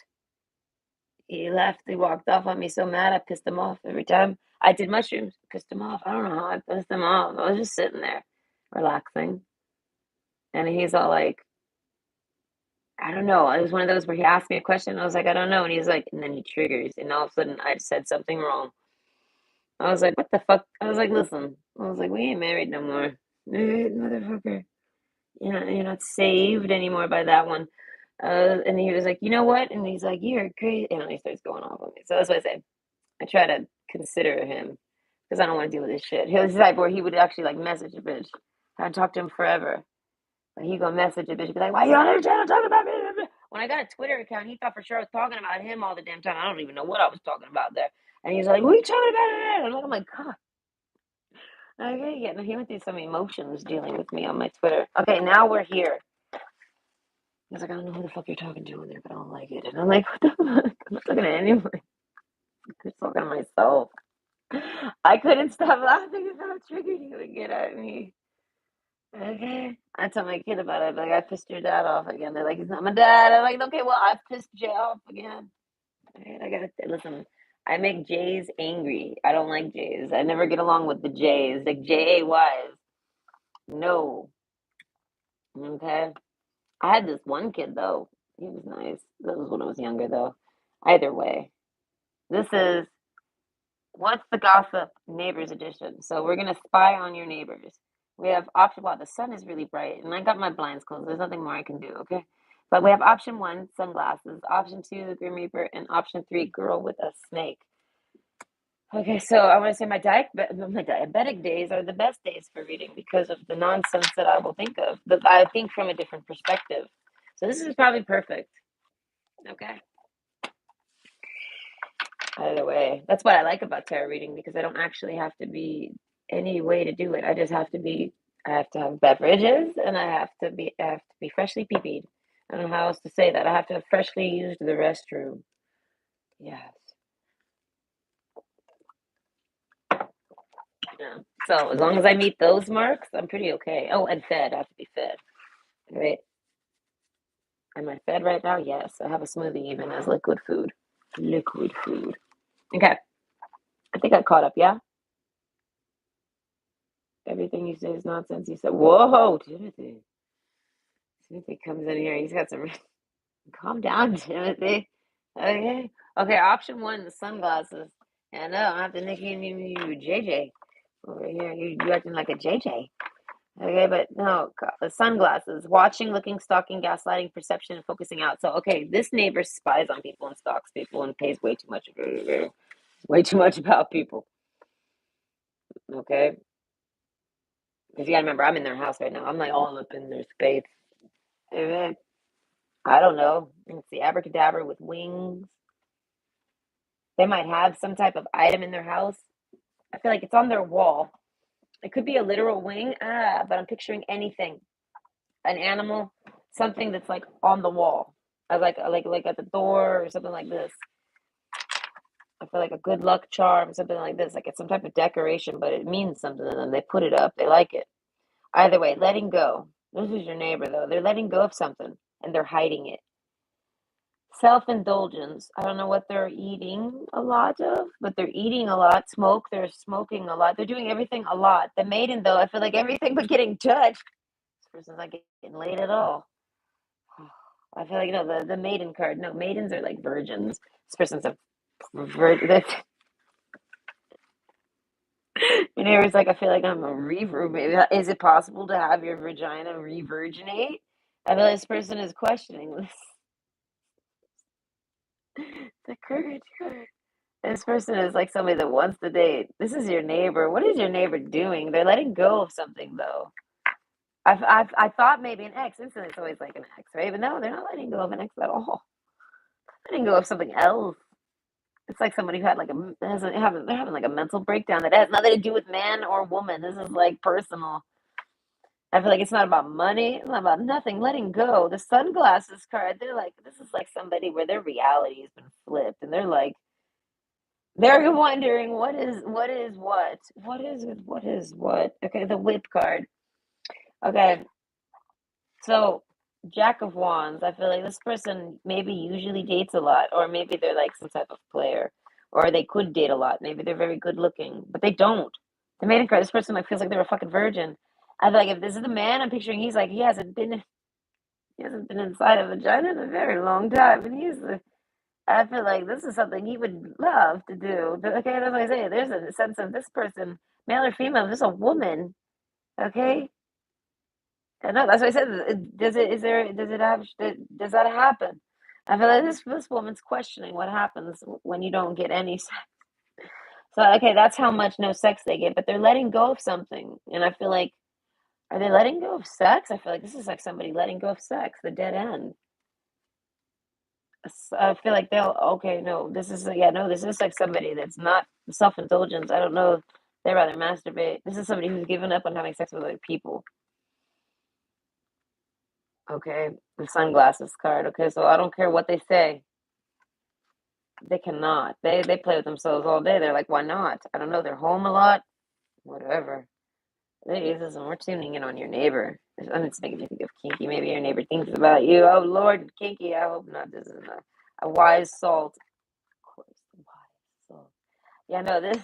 He left. He walked off on me so mad. I pissed him off every time. I did mushrooms. Pissed him off. I don't know how I pissed him off. I was just sitting there, relaxing. And he's all like, I don't know. It was one of those where he asked me a question. I was like, I don't know. And he's like, and then he triggers. And all of a sudden, I said something wrong. I was like, what the fuck? I was like, listen. I was like, we ain't married no more. Motherfucker. You're not saved anymore by that one. And he was like, you know what? And he's like, you're great. And he starts going off on me. So that's what I say. I try to consider him because I don't want to deal with this shit. He was the type where he would actually like message a bitch. I'd talk to him forever. But he go message a bitch, be like, why you on your channel talking about me? When I got a Twitter account, he thought for sure I was talking about him all the damn time. I don't even know what I was talking about there. And he's like, what are you talking about? And I'm like, God. Okay, yeah, no, he went through some emotions dealing with me on my Twitter. Okay, now we're here. He's like, I don't know who the fuck you're talking to in there, but I don't like it. And I'm like, what the fuck? I'm not talking to anyone. I'm just talking to myself. I couldn't stop laughing because how triggered he would get at me. Okay. I tell my kid about it. Like, I pissed your dad off again. They're like, he's not my dad. I'm like, okay, well, I pissed Jay off again. All right, I gotta listen. I make Jays angry. I don't like Jays. I never get along with the Jays. Like Jays. No. Okay. I had this one kid though. He was nice. That was when I was younger though. Either way. This is What's the Gossip Neighbors edition. So we're gonna spy on your neighbors. We have option one. The sun is really bright, and I got my blinds closed. There's nothing more I can do. Okay, but we have option one, sunglasses. Option two, the Grim Reaper, and option three, girl with a snake. Okay, so I want to say my diabetic days are the best days for reading because of the nonsense that I will think of, but I think from a different perspective. So this is probably perfect. Okay. Either way, that's what I like about tarot reading because I don't actually have to be any way to do it. I have to have beverages and I have to be freshly pee-peed. I don't know how else to say that. I have to have freshly used the restroom. Yes. Yeah. So as long as I meet those marks, I'm pretty okay. Oh, and fed. I have to be fed. Right? Am I fed right now? Yes. I have a smoothie even as liquid food. Liquid food. Okay. I think I caught up, yeah? Everything you say is nonsense. You said, whoa, Timothy. Timothy comes in here. He's got some. Calm down, Timothy. Okay. Okay. Option one, the sunglasses. Yeah, no, I have to nickname you JJ over here. You acting like a JJ. Okay, but no, the sunglasses. Watching, looking, stalking, gaslighting, perception, and focusing out. So, okay, this neighbor spies on people and stalks people and pays way too much about people. Okay, because you gotta remember, I'm in their house right now. I'm like all up in their space. Okay. I don't know. Let's see, abracadabra with wings. They might have some type of item in their house. I feel like it's on their wall. It could be a literal wing, but I'm picturing anything, an animal, something that's like on the wall, like at the door or something like this. I feel like a good luck charm, something like this, like it's some type of decoration, but it means something to them. They put it up, they like it. Either way, letting go. This is your neighbor though. They're letting go of something and they're hiding it. Self-indulgence. I don't know what they're eating a lot of, but they're eating a lot. Smoke, they're smoking a lot. They're doing everything a lot. The maiden though, I feel like everything but getting touched. This person's not getting laid at all. I feel like the maiden card. No, maidens are like virgins. This person's a virgin. You know, it's like I feel like I'm a reverb. Maybe is it possible to have your vagina revirginate? I feel like this person is questioning this. The courage card. This person is like somebody that wants to date. This is your neighbor. What is your neighbor doing? They're letting go of something though. I thought maybe an ex. Instantly, it's always like an ex, right? But no, they're not letting go of an ex at all. They're letting go of something else. It's like somebody who had like they're having like a mental breakdown that has nothing to do with man or woman. This is like personal. I feel like it's not about money. It's not about nothing. Letting go. The sunglasses card. They're like this is like somebody where their reality has been flipped, and they're like they're wondering what is what. Okay, the whip card. Okay, so Jack of Wands. I feel like this person maybe usually dates a lot, or maybe they're like some type of player, or they could date a lot. Maybe they're very good looking, but they don't. The maiden card. This person like feels like they're a fucking virgin. I feel like if this is the man I'm picturing, he's like he hasn't been inside a vagina in a very long time, and I feel like this is something he would love to do. Okay, that's what I say. There's a sense of this person, male or female, this is a woman. Okay, I know that's what I said. Does it? Is there? Does it have? Does that happen? I feel like this woman's questioning what happens when you don't get any sex. So okay, that's how much no sex they get, but they're letting go of something, and I feel like are they letting go of sex? I feel like this is like somebody letting go of sex, the dead end. I feel like they'll okay, no, this is yeah, no, this is like somebody that's not self-indulgence. I don't know if they rather masturbate. This is somebody who's given up on having sex with other people. Okay, the sunglasses card. Okay, so I don't care what they say. They cannot. They play with themselves all day. They're like, why not? I don't know. They're home a lot. Whatever. This is we're tuning in on your neighbor. I'm just making you think of kinky. Maybe your neighbor thinks about you. Oh Lord, kinky. I hope not. This is a wise salt. Of course, wise salt. Yeah, no, this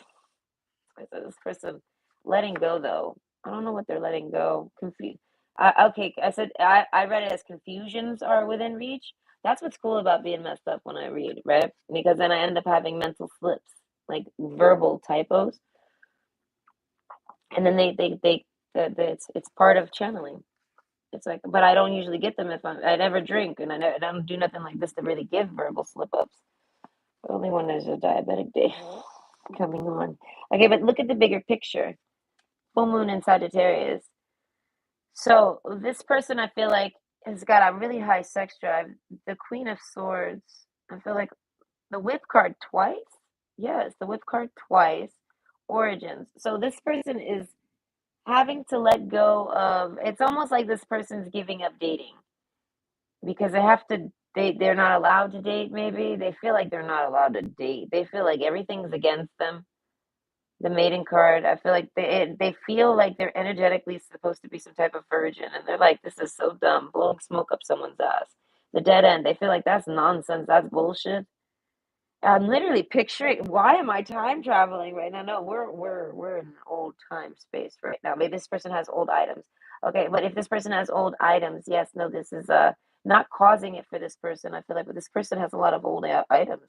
person letting go though. I don't know what they're letting go. Okay, I said I read it as confusions are within reach. That's what's cool about being messed up when I read, right? Because then I end up having mental slips, like verbal typos, and then it's part of channeling. It's like, but I don't usually get them if I never drink and I don't do nothing like this to really give verbal slip ups. Only when there's a diabetic day coming on. Okay, but look at the bigger picture. Full moon in Sagittarius. So this person, I feel like, has got a really high sex drive. The Queen of Swords. I feel like the Whip card twice. Yes, the Whip card twice. Origins. So this person is having to let go of. It's almost like this person's giving up dating because they have to. They're not allowed to date. Maybe they feel like they're not allowed to date. They feel like everything's against them. The maiden card, I feel like they feel like they're energetically supposed to be some type of virgin, and they're like, "This is so dumb, blowing smoke up someone's ass." The dead end, they feel like that's nonsense, that's bullshit. I'm literally picturing. Why am I time traveling right now? No, we're in an old time space right now. Maybe this person has old items. Okay, but if this person has old items, yes, no, this is not causing it for this person. I feel like, but this person has a lot of old items.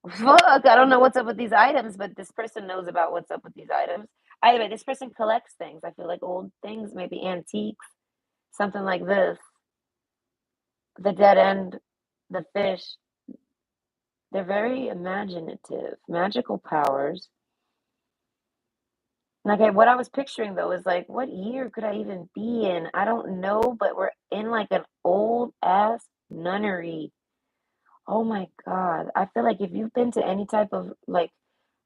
Fuck, I don't know what's up with these items, but this person knows about what's up with these items. Either way, this person collects things. I feel like old things, maybe antiques, something like this. The dead end, the fish, they're very imaginative, magical powers. Okay, what I was picturing though is like, what year could I even be in? I don't know, but we're in like an old ass nunnery. Oh my God. I feel like if you've been to any type of like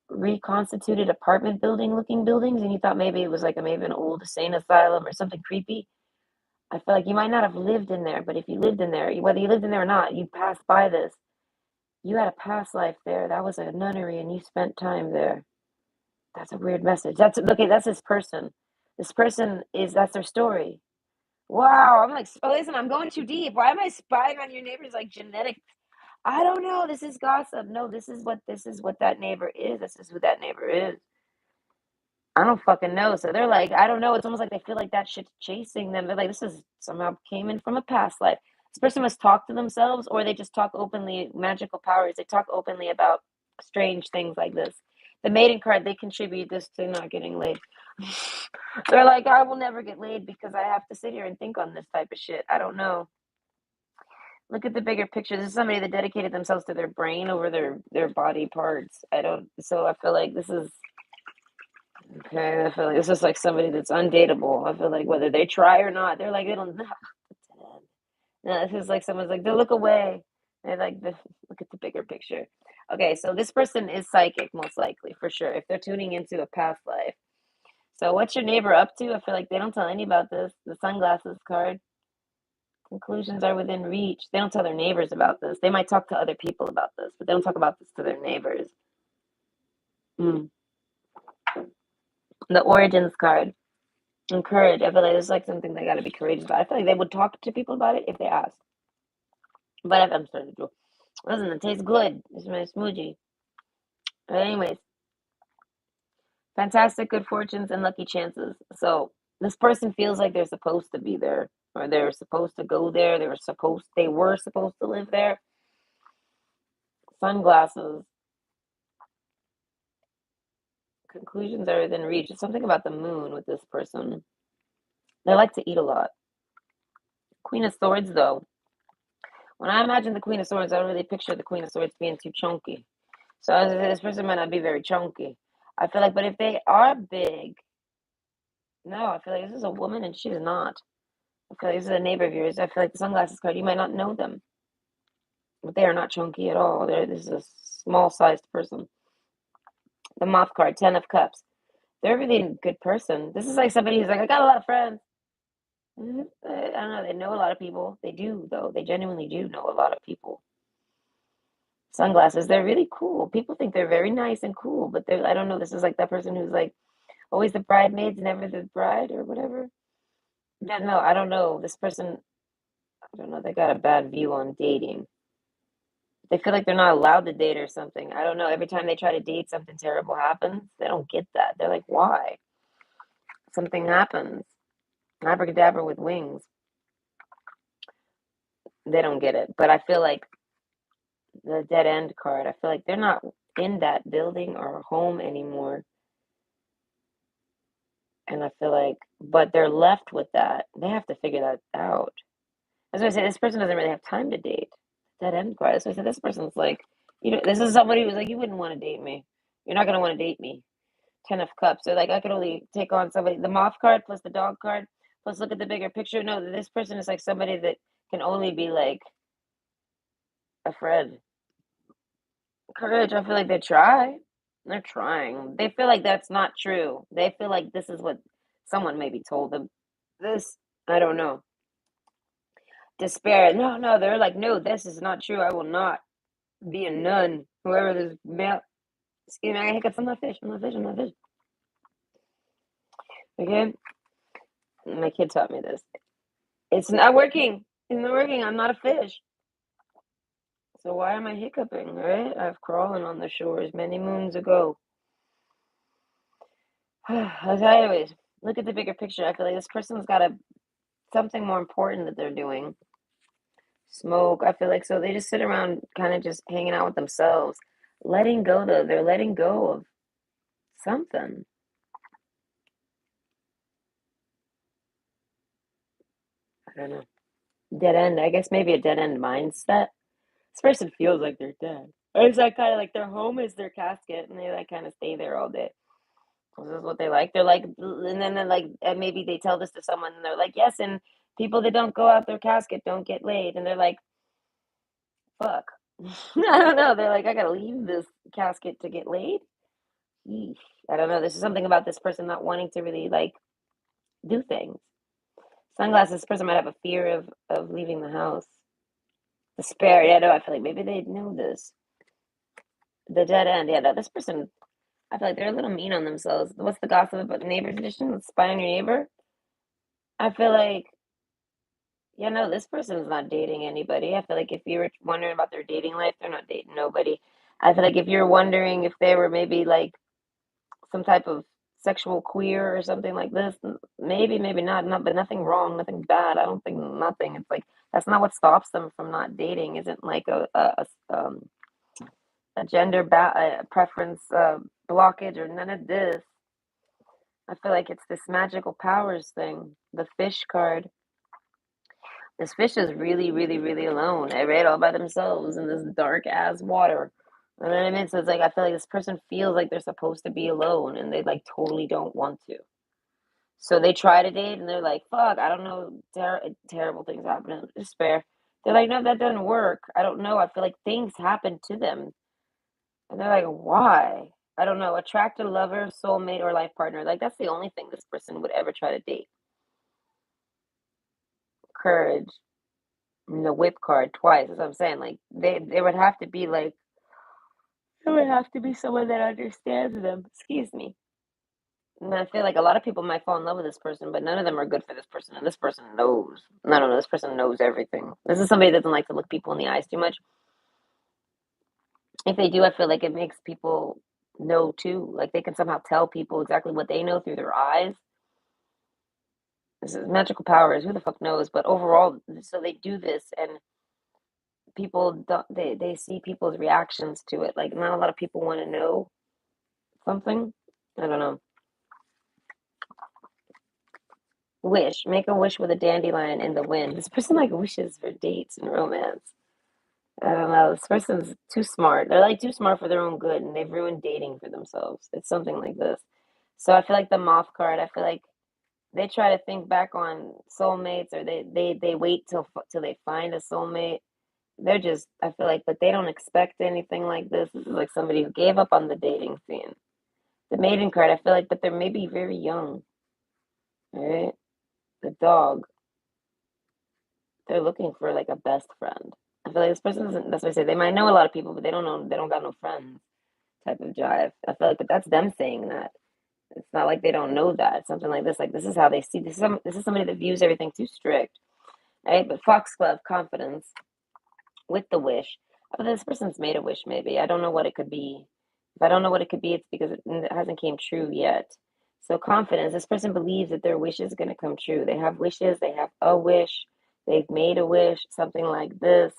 reconstituted apartment building looking buildings and you thought maybe it was like maybe an old insane asylum or something creepy, I feel like you might not have lived in there, but if you lived in there, whether you lived in there or not, you passed by this. You had a past life there. That was a nunnery and you spent time there. That's a weird message. That's okay, that's this person. This person is that's their story. Wow, I'm like, oh, listen, I'm going too deep. Why am I spying on your neighbors like genetic? I don't know. This is gossip. No, this is what that neighbor is. This is who that neighbor is. I don't fucking know. So they're like, I don't know. It's almost like they feel like that shit's chasing them. They're like, this is somehow came in from a past life. This person must talk to themselves, or they just talk openly, magical powers. They talk openly about strange things like this. The maiden card, they contribute this to not getting laid. They're like, I will never get laid because I have to sit here and think on this type of shit. I don't know. Look at the bigger picture. This is somebody that dedicated themselves to their brain over their body parts. I don't. So I feel like this is okay. I feel like this is like somebody that's undateable. I feel like whether they try or not, they're like they don't. No, this is like someone's like they look away. They like look at the bigger picture. Okay, so this person is psychic, most likely for sure. If they're tuning into a past life. So what's your neighbor up to? I feel like they don't tell any about this. The sunglasses card. Conclusions are within reach. They don't tell their neighbors about this. They might talk to other people about this, but they don't talk about this to their neighbors. Mm. The origins card. And courage. I feel like it's like something they got to be courageous about. I feel like they would talk to people about it if they asked. But I'm starting to do. Listen, it tastes good. It's my smoothie. But anyways, fantastic good fortunes and lucky chances. So this person feels like they're supposed to be there, or they're supposed to go there. They were supposed to live there. Sunglasses. Conclusions are within reach. It's something about the moon with this person. They like to eat a lot. Queen of Swords, though. When I imagine the Queen of Swords, I don't really picture the Queen of Swords being too chunky. So as I say, this person might not be very chunky. I feel like, but if they are big, no, I feel like this is a woman and she's not. I feel like this is a neighbor of yours. I feel like the sunglasses card, you might not know them, but they are not chunky at all. This is a small sized person. The moth card, 10 of cups. They're really a good person. This is like somebody who's like, I got a lot of friends. I don't know. They know a lot of people. They do, though. They genuinely do know a lot of people. Sunglasses, they're really cool. People think they're very nice and cool, but I don't know. This is like that person who's like always the bridesmaids, never the bride or whatever. Yeah, no, I don't know. This person, I don't know. They got a bad view on dating. They feel like they're not allowed to date or something. I don't know. Every time they try to date, something terrible happens. They don't get that. They're like, why? Something happens. Abracadabra with wings. They don't get it. But I feel like the dead end card, I feel like they're not in that building or home anymore. And I feel like, but they're left with that. They have to figure that out. That's why I say this person doesn't really have time to date. Dead end card. That's why I said this person's like, this is somebody who's like, you wouldn't want to date me. You're not going to want to date me. 10 of cups. So like I could only take on somebody. The moth card plus the dog card plus look at the bigger picture. No, this person is like somebody that can only be like a friend. Courage. I feel like they try. They're trying. They feel like that's not true. They feel like this is what someone maybe told them. This, I don't know. Despair. No, no. They're like, no, this is not true. I will not be a nun. Whoever this male. Excuse me. I got hiccups. I'm not fish. I'm not fish. I'm not fish. Okay. My kid taught me this. It's not working. It's not working. I'm not a fish. So why am I hiccuping, right? I've crawled on the shores many moons ago. Anyways, look at the bigger picture. I feel like this person's got something more important that they're doing. Smoke. I feel like so they just sit around kind of just hanging out with themselves. Letting go though. They're letting go of something. I don't know. Dead end. I guess maybe a dead end mindset. This person feels like they're dead. Or it's like kind of like their home is their casket and they like kind of stay there all day. This is what they like. They're like, and then they're like, and maybe they tell this to someone, and they're like, yes, and people that don't go out their casket don't get laid, and they're like, fuck. I don't know. They're like, I gotta leave this casket to get laid. Yeesh. I don't know. There's something about this person not wanting to really like do things. Sunglasses. This person might have a fear of leaving the house. Despair. Yeah, no. I feel like maybe they know this. The dead end. Yeah, no. This person. I feel like they're a little mean on themselves. What's the gossip about the neighbor's edition? Spy on your neighbor. I feel like, yeah, no, this person's not dating anybody. I feel like if you were wondering about their dating life, they're not dating nobody. I feel like if you're wondering if they were maybe like some type of sexual queer or something like this, maybe, maybe not, not, but nothing wrong, nothing bad. I don't think nothing. It's like that's not what stops them from not dating. Isn't like a gender preference blockage or none of this. I feel like it's this magical powers thing. The fish card. This fish is really, really, really alone. I read all by themselves in this dark ass water. You know what I mean? So it's like I feel like this person feels like they're supposed to be alone and they like totally don't want to. So they try to date and they're like, fuck, I don't know, terrible things happen. Despair. They're like, no, that doesn't work. I don't know. I feel like things happen to them. And they're like, why? I don't know. Attract a lover, soulmate, or life partner. Like that's the only thing this person would ever try to date. Courage. And the whip card twice. That's what I'm saying. Like they would have to be like it would have to be someone that understands them. Excuse me. And I feel like a lot of people might fall in love with this person, but none of them are good for this person. And this person knows. I don't know. This person knows everything. This is somebody that doesn't like to look people in the eyes too much. If they do, I feel like it makes people know too. Like they can somehow tell people exactly what they know through their eyes. This is magical powers. Who the fuck knows? But overall, so they do this, and people don't. They see people's reactions to it. Like not a lot of people want to know something. I don't know. Wish. Make a wish with a dandelion in the wind. This person like wishes for dates and romance. I don't know. This person's too smart. They're like too smart for their own good, and they've ruined dating for themselves. It's something like this. So I feel like the moth card. I feel like they try to think back on soulmates, or they wait till they find a soulmate. They're just. I feel like, but they don't expect anything like this. This is like somebody who gave up on the dating scene. The maiden card. I feel like, but they're maybe very young. Right? The dog. They're looking for like a best friend. I feel like this person doesn't. That's what I say. They might know a lot of people, but they don't know. They don't got no friends. Type of jive. I feel like, but that's them saying that. It's not like they don't know that. Something like this. Like this is how they see. This is somebody that views everything too strict, right? But foxglove confidence with the wish. I feel like this person's made a wish. Maybe I don't know what it could be. If I don't know what it could be, it's because it hasn't came true yet. So confidence. This person believes that their wish is going to come true. They have wishes. They have a wish. They've made a wish. Something like this.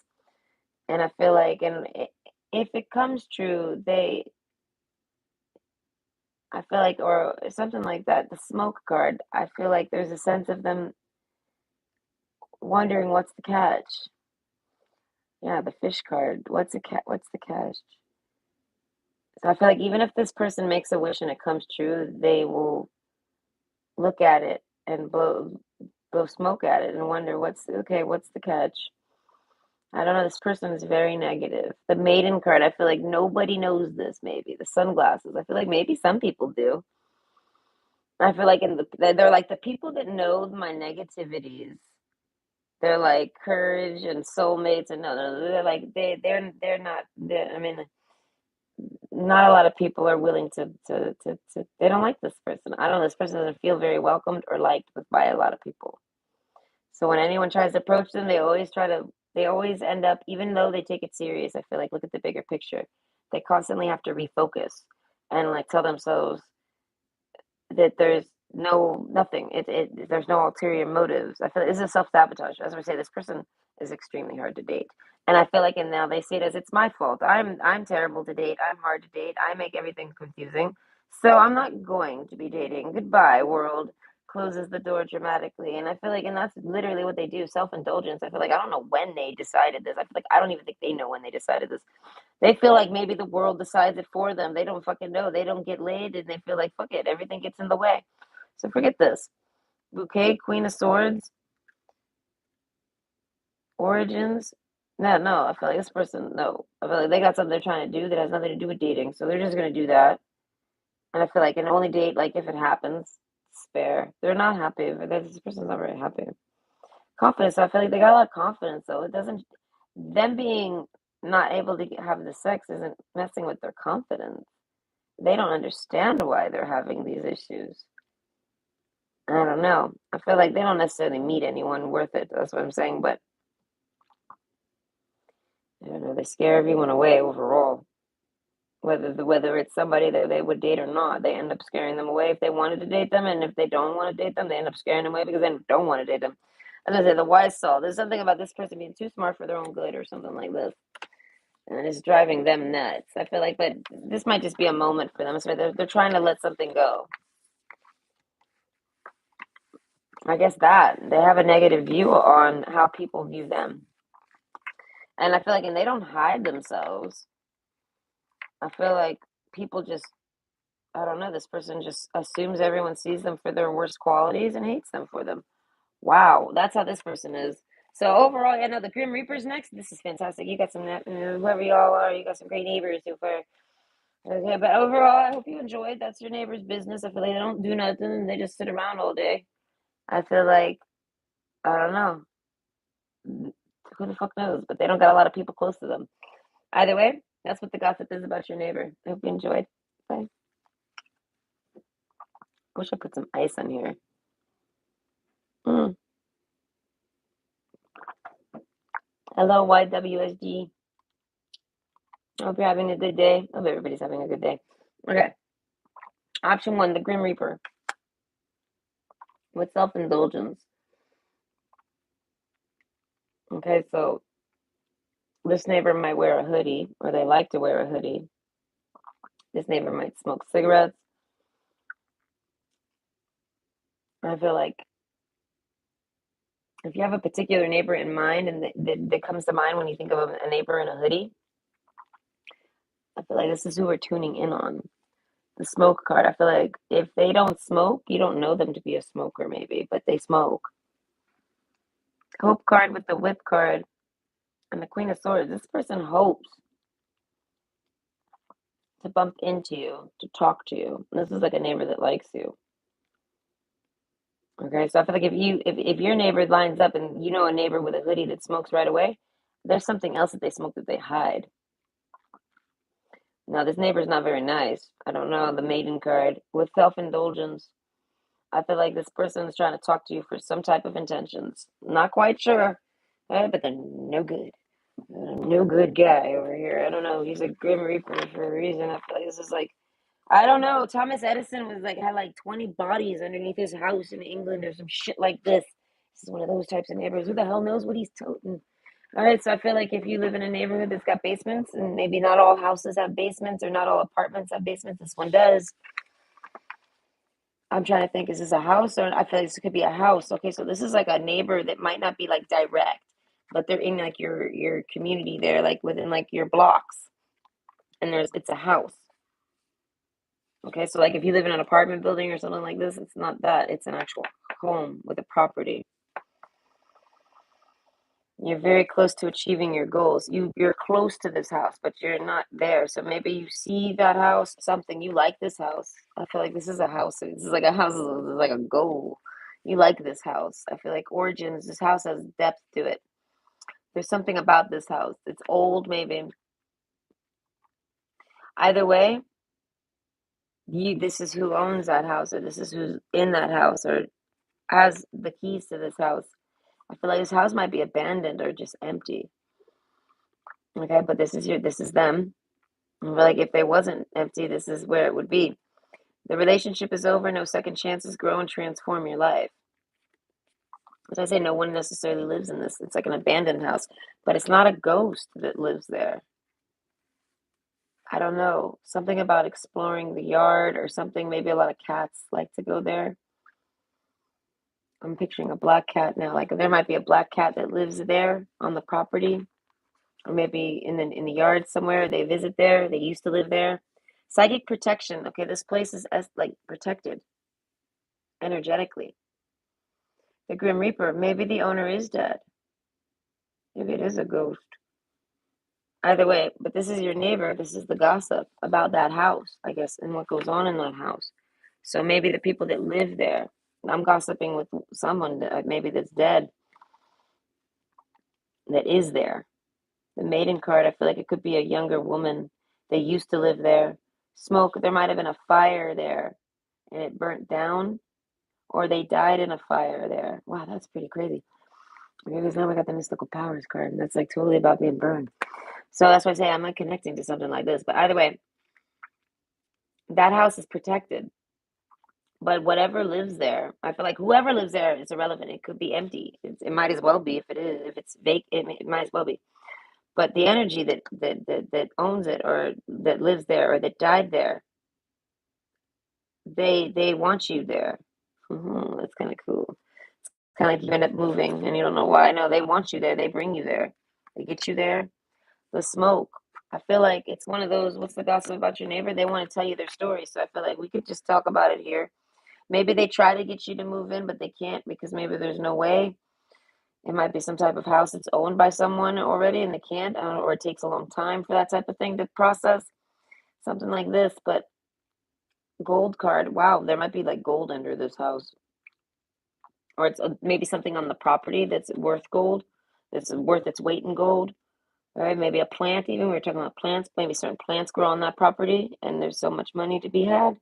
And I feel like, and if it comes true, I feel like, or something like that, the smoke card, I feel like there's a sense of them wondering what's the catch. Yeah, the fish card. What's the catch? So I feel like even if this person makes a wish and it comes true, they will look at it and blow smoke at it and wonder what's the catch? I don't know. This person is very negative. The maiden card, I feel like nobody knows this, maybe. The sunglasses, I feel like maybe some people do. I feel like they're like the people that know my negativities. They're like courage and soulmates, and no, they're like they're not. I mean, not a lot of people are willing to. They don't like this person. I don't know. This person doesn't feel very welcomed or liked by a lot of people. So when anyone tries to approach them, they always end up, even though they take it serious. I feel like look at the bigger picture. They constantly have to refocus and like tell themselves that there's nothing. There's no ulterior motives. I feel like this is self sabotage. As I say, this person is extremely hard to date, and I feel like, and now they see it as it's my fault. I'm terrible to date. I'm hard to date. I make everything confusing, so I'm not going to be dating. Goodbye, world. Closes the door dramatically, and I feel like, and that's literally what they do. Self indulgence. I feel like I don't know when they decided this. I feel like I don't even think they know when they decided this. They feel like maybe the world decides it for them. They don't fucking know. They don't get laid and they feel like fuck it, everything gets in the way. So forget this. Bouquet, Queen of Swords, Origins. No, no, I feel like this person, no. I feel like they got something they're trying to do that has nothing to do with dating. So they're just gonna do that. And I feel like and only date like if it happens. Spare. They're not happy. This person's not very happy. Confidence. I feel like they got a lot of confidence though. It doesn't them being not able to have the sex isn't messing with their confidence. They don't understand why they're having these issues. I don't know. I feel like they don't necessarily meet anyone worth it. That's what I'm saying. But I don't know. They scare everyone away overall. Whether it's somebody that they would date or not, they end up scaring them away if they wanted to date them, and if they don't want to date them, they end up scaring them away because they don't want to date them. As I say, the wise soul. There's something about this person being too smart for their own good, or something like this, and it's driving them nuts. I feel like, but this might just be a moment for them. So they're trying to let something go. I guess that they have a negative view on how people view them, and I feel like, and they don't hide themselves. I feel like people just I don't know, this person just assumes everyone sees them for their worst qualities and hates them for them. Wow, that's how this person is. So overall, yeah, no, the Grim Reaper's next. This is fantastic. You got some, whoever y'all are, you got some great neighbors so far. Okay, but overall, I hope you enjoyed. That's your neighbor's business. I feel like they don't do nothing and they just sit around all day. I feel like, I don't know, who the fuck knows, but they don't got a lot of people close to them. Either way, that's what the gossip is about your neighbor. I hope you enjoyed. Bye. I wish I put some ice on here. Mm. Hello, YWSG. Hope you're having a good day. Hope everybody's having a good day. Okay. Option one, the Grim Reaper with self indulgence. Okay, so this neighbor might wear a hoodie, or they like to wear a hoodie. This neighbor might smoke cigarettes. I feel like if you have a particular neighbor in mind and that comes to mind when you think of a neighbor in a hoodie, I feel like this is who we're tuning in on. The smoke card. I feel like if they don't smoke, you don't know them to be a smoker, maybe, but they smoke. Hope card with the whip card and the Queen of Swords. This person hopes to bump into you, to talk to you. This is like a neighbor that likes you. Okay, so I feel like if your neighbor lines up and you know a neighbor with a hoodie that smokes right away, there's something else that they smoke that they hide. Now this neighbor's not very nice. I don't know, the maiden card. With self-indulgence, I feel like this person is trying to talk to you for some type of intentions. Not quite sure, but they're no good. No good guy over here. I don't know. He's a Grim Reaper for a reason. I feel like this is like I don't know. Thomas Edison was like had like 20 bodies underneath his house in England or some shit like this. This is one of those types of neighborhoods. Who the hell knows what he's toting? All right, so I feel like if you live in a neighborhood that's got basements, and maybe not all houses have basements or not all apartments have basements, this one does. I'm trying to think, is this a house or I feel like this could be a house. Okay, so this is like a neighbor that might not be like direct, but they're in like your community there, like within like your blocks, and it's a house. Okay, so like if you live in an apartment building or something like this, it's not that. It's an actual home with a property. You're very close to achieving your goals. You're close to this house, but you're not there. So maybe you see that house, something you like this house. I feel like this is a house. This is like a house. This is like a goal. You like this house. I feel like origins. This house has depth to it. There's something about this house. It's old, maybe. Either way, this is who owns that house, or this is who's in that house, or has the keys to this house. I feel like this house might be abandoned or just empty. Okay, but this is them. I feel like if it wasn't empty, this is where it would be. The relationship is over, no second chances, grow and transform your life. As I say, no one necessarily lives in this. It's like an abandoned house, but it's not a ghost that lives there. I don't know. Something about exploring the yard or something. Maybe a lot of cats like to go there. I'm picturing a black cat now. Like there might be a black cat that lives there on the property, or maybe in the yard somewhere. They visit there. They used to live there. Psychic protection. Okay, this place is like protected energetically. The Grim Reaper. Maybe the owner is dead. Maybe it is a ghost. Either way, but this is your neighbor. This is the gossip about that house, I guess, and what goes on in that house. So maybe the people that live there, I'm gossiping with someone that maybe that's dead that is there. The maiden card, I feel like it could be a younger woman. They used to live there. Smoke, there might have been a fire there and it burnt down, or they died in a fire there. Wow, that's pretty crazy. Okay, because now we got the mystical powers card, and that's like totally about being burned. So that's why I say I'm not connecting to something like this. But either way, that house is protected. But whatever lives there, I feel like whoever lives there is irrelevant. It could be empty. It might as well be if it is. If it's vacant, it might as well be. But the energy that owns it or that lives there or that died there, they want you there. That's kind of cool. Kind of like you end up moving and you don't know why. No, they want you there. They bring you there. They get you there. The smoke. I feel like it's one of those. What's the gossip about your neighbor? They want to tell you their story. So I feel like we could just talk about it here. Maybe they try to get you to move in, but they can't because maybe there's no way. It might be some type of house that's owned by someone already and they can't, or it takes a long time for that type of thing to process. Something like this. But gold card. Wow, there might be like gold under this house. Or it's maybe something on the property that's worth gold, that's worth its weight in gold. Right? Maybe a plant, even we were talking about plants. Maybe certain plants grow on that property, and there's so much money to be had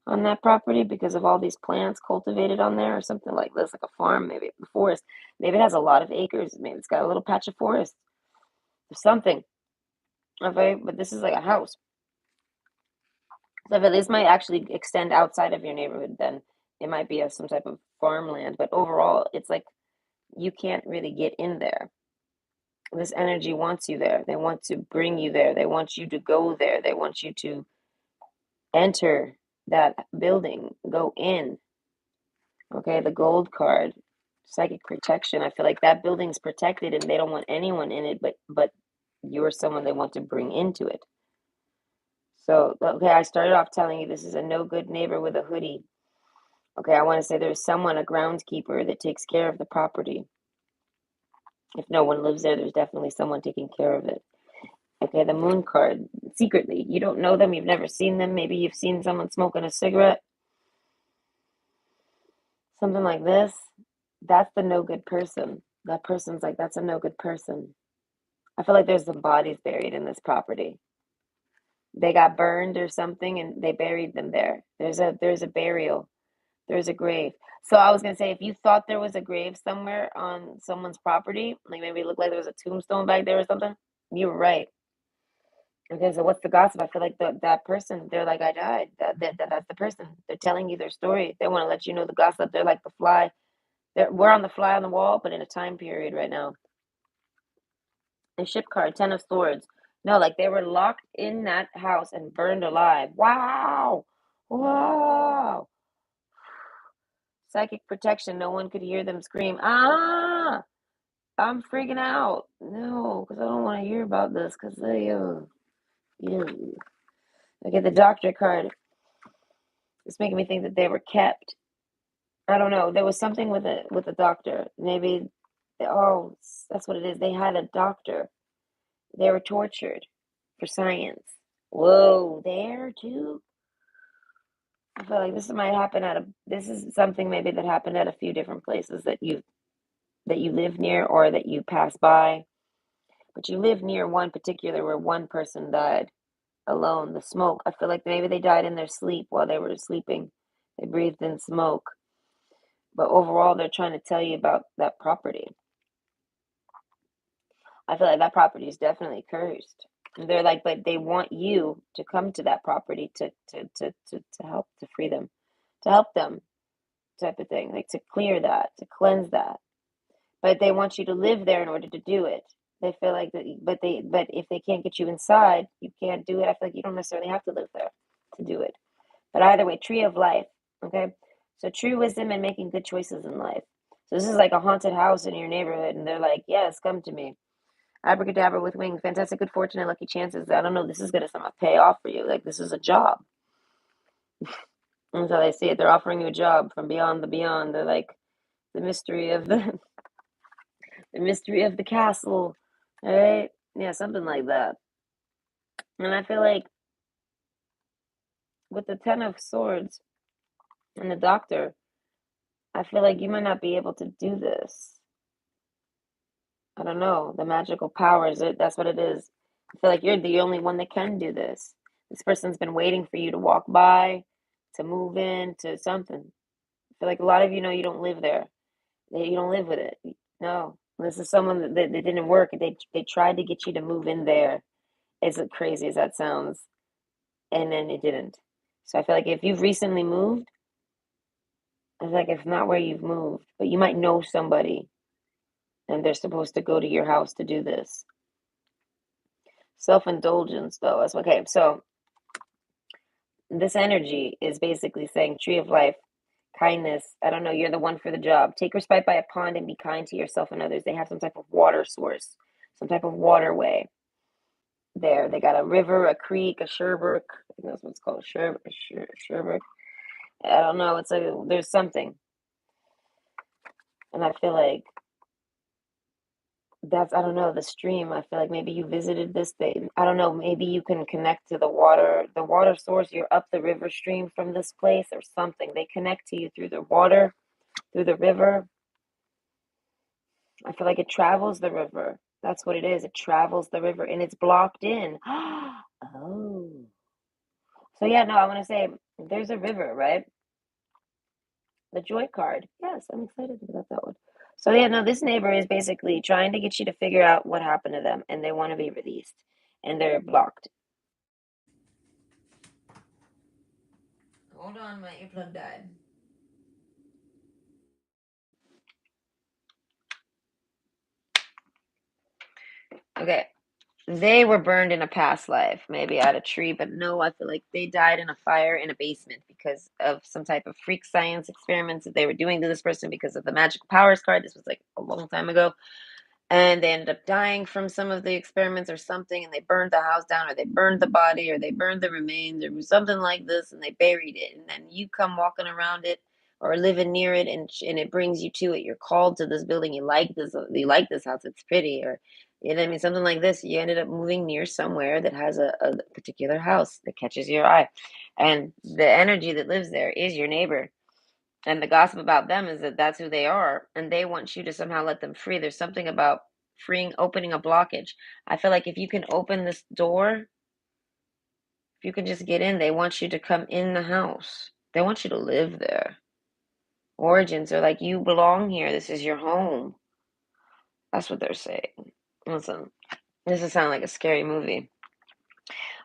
on that property because of all these plants cultivated on there, or something like this, like a farm, maybe a forest. Maybe it has a lot of acres. Maybe it's got a little patch of forest or something. Okay, but this is like a house. So if this might actually extend outside of your neighborhood, then it might be some type of farmland. But overall, it's like you can't really get in there. This energy wants you there. They want to bring you there. They want you to go there. They want you to enter that building, go in. Okay, the gold card, psychic protection. I feel like that building's protected and they don't want anyone in it, but you're someone they want to bring into it. So, okay, I started off telling you this is a no good neighbor with a hoodie. Okay, I want to say there's someone, a groundskeeper, that takes care of the property. If no one lives there, there's definitely someone taking care of it. Okay, the moon card, secretly. You don't know them, you've never seen them. Maybe you've seen someone smoking a cigarette, something like this. That's the no good person. That person's like, that's a no good person. I feel like there's some bodies buried in this property. They got burned or something and they buried them there. There's a burial. There's a grave. So I was gonna say if you thought there was a grave somewhere on someone's property, like maybe it looked like there was a tombstone back there or something, you were right. Okay, so what's the gossip? I feel like that person, they're like, I died. That's the person. They're telling you their story. They want to let you know the gossip. They're like the fly. We're on the fly on the wall, but in a time period right now. And ship card, Ten of Swords. No, like they were locked in that house and burned alive. Wow. Wow. Psychic protection. No one could hear them scream. Ah, I'm freaking out. No, because I don't want to hear about this because yeah. I get the doctor card. It's making me think that they were kept. I don't know. There was something with a doctor. Maybe, oh, that's what it is. They had a doctor. They were tortured for science. Whoa, there too. I feel like this might happen this is something maybe that happened at a few different places that you live near or that you pass by. But you live near one particular where one person died alone. The smoke. I feel like maybe they died in their sleep while they were sleeping. They breathed in smoke. But overall, they're trying to tell you about that property. I feel like that property is definitely cursed. They're like, but they want you to come to that property to help to free them, to help them, type of thing, like to clear that, to cleanse that. But they want you to live there in order to do it. They feel like that, but if they can't get you inside, you can't do it. I feel like you don't necessarily have to live there to do it. But either way, tree of life. Okay, so true wisdom and making good choices in life. So this is like a haunted house in your neighborhood, and they're like, yes, come to me. Abracadabra with wings, fantastic good fortune and lucky chances. I don't know, this is gonna somehow pay off for you. Like this is a job. And so they see it. They're offering you a job from beyond the beyond. They're like the mystery of the mystery of the castle. All right? Yeah, something like that. And I feel like with the Ten of Swords and the Doctor, I feel like you might not be able to do this. I don't know. The magical powers, that's what it is. I feel like you're the only one that can do this. This person's been waiting for you to walk by, to move in, to something. I feel like a lot of you know you don't live there. You don't live with it. No. This is someone that didn't work. They tried to get you to move in there, as crazy as that sounds, and then it didn't. So I feel like if you've recently moved, I feel like it's not where you've moved, but you might know somebody and they're supposed to go to your house to do this. Self-indulgence, though, is okay. So this energy is basically saying tree of life, kindness. I don't know, you're the one for the job. Take respite by a pond and be kind to yourself and others. They have some type of water source, some type of waterway there. They got a river, a creek, a sherbrook. I think that's what it's called, sherbrook. I don't know. There's something, and I feel like that's I don't know, the stream. I feel like maybe you visited this thing. I don't know, maybe you can connect to the water source. You're up the river stream from this place or something. They connect to you through the water, through the river. I feel like it travels the river. That's what it is. It travels the river and it's blocked in. Oh. So yeah, no, I want to say there's a river, right? The joy card. Yes, I'm excited about that one. So yeah, no, this neighbor is basically trying to get you to figure out what happened to them and they want to be released and they're blocked. Hold on, my earplug died. Okay. They were burned in a past life, maybe at a tree, but no, I feel like they died in a fire in a basement because of some type of freak science experiments that they were doing to this person because of the magical powers card. This was like a long time ago. And they ended up dying from some of the experiments or something, and they burned the house down, or they burned the body, or they burned the remains, or something like this, and they buried it. And then you come walking around it or living near it, and it brings you to it. You're called to this building. You like this house. It's pretty, or you know what I mean, something like this. You ended up moving near somewhere that has a particular house that catches your eye, and the energy that lives there is your neighbor, and the gossip about them is that that's who they are, and they want you to somehow let them free. There's something about opening a blockage. I feel like if you can open this door, if you can just get in, they want you to come in the house. They want you to live there. Origins are like, you belong here. This is your home. That's what they're saying. Listen, this is sound like a scary movie.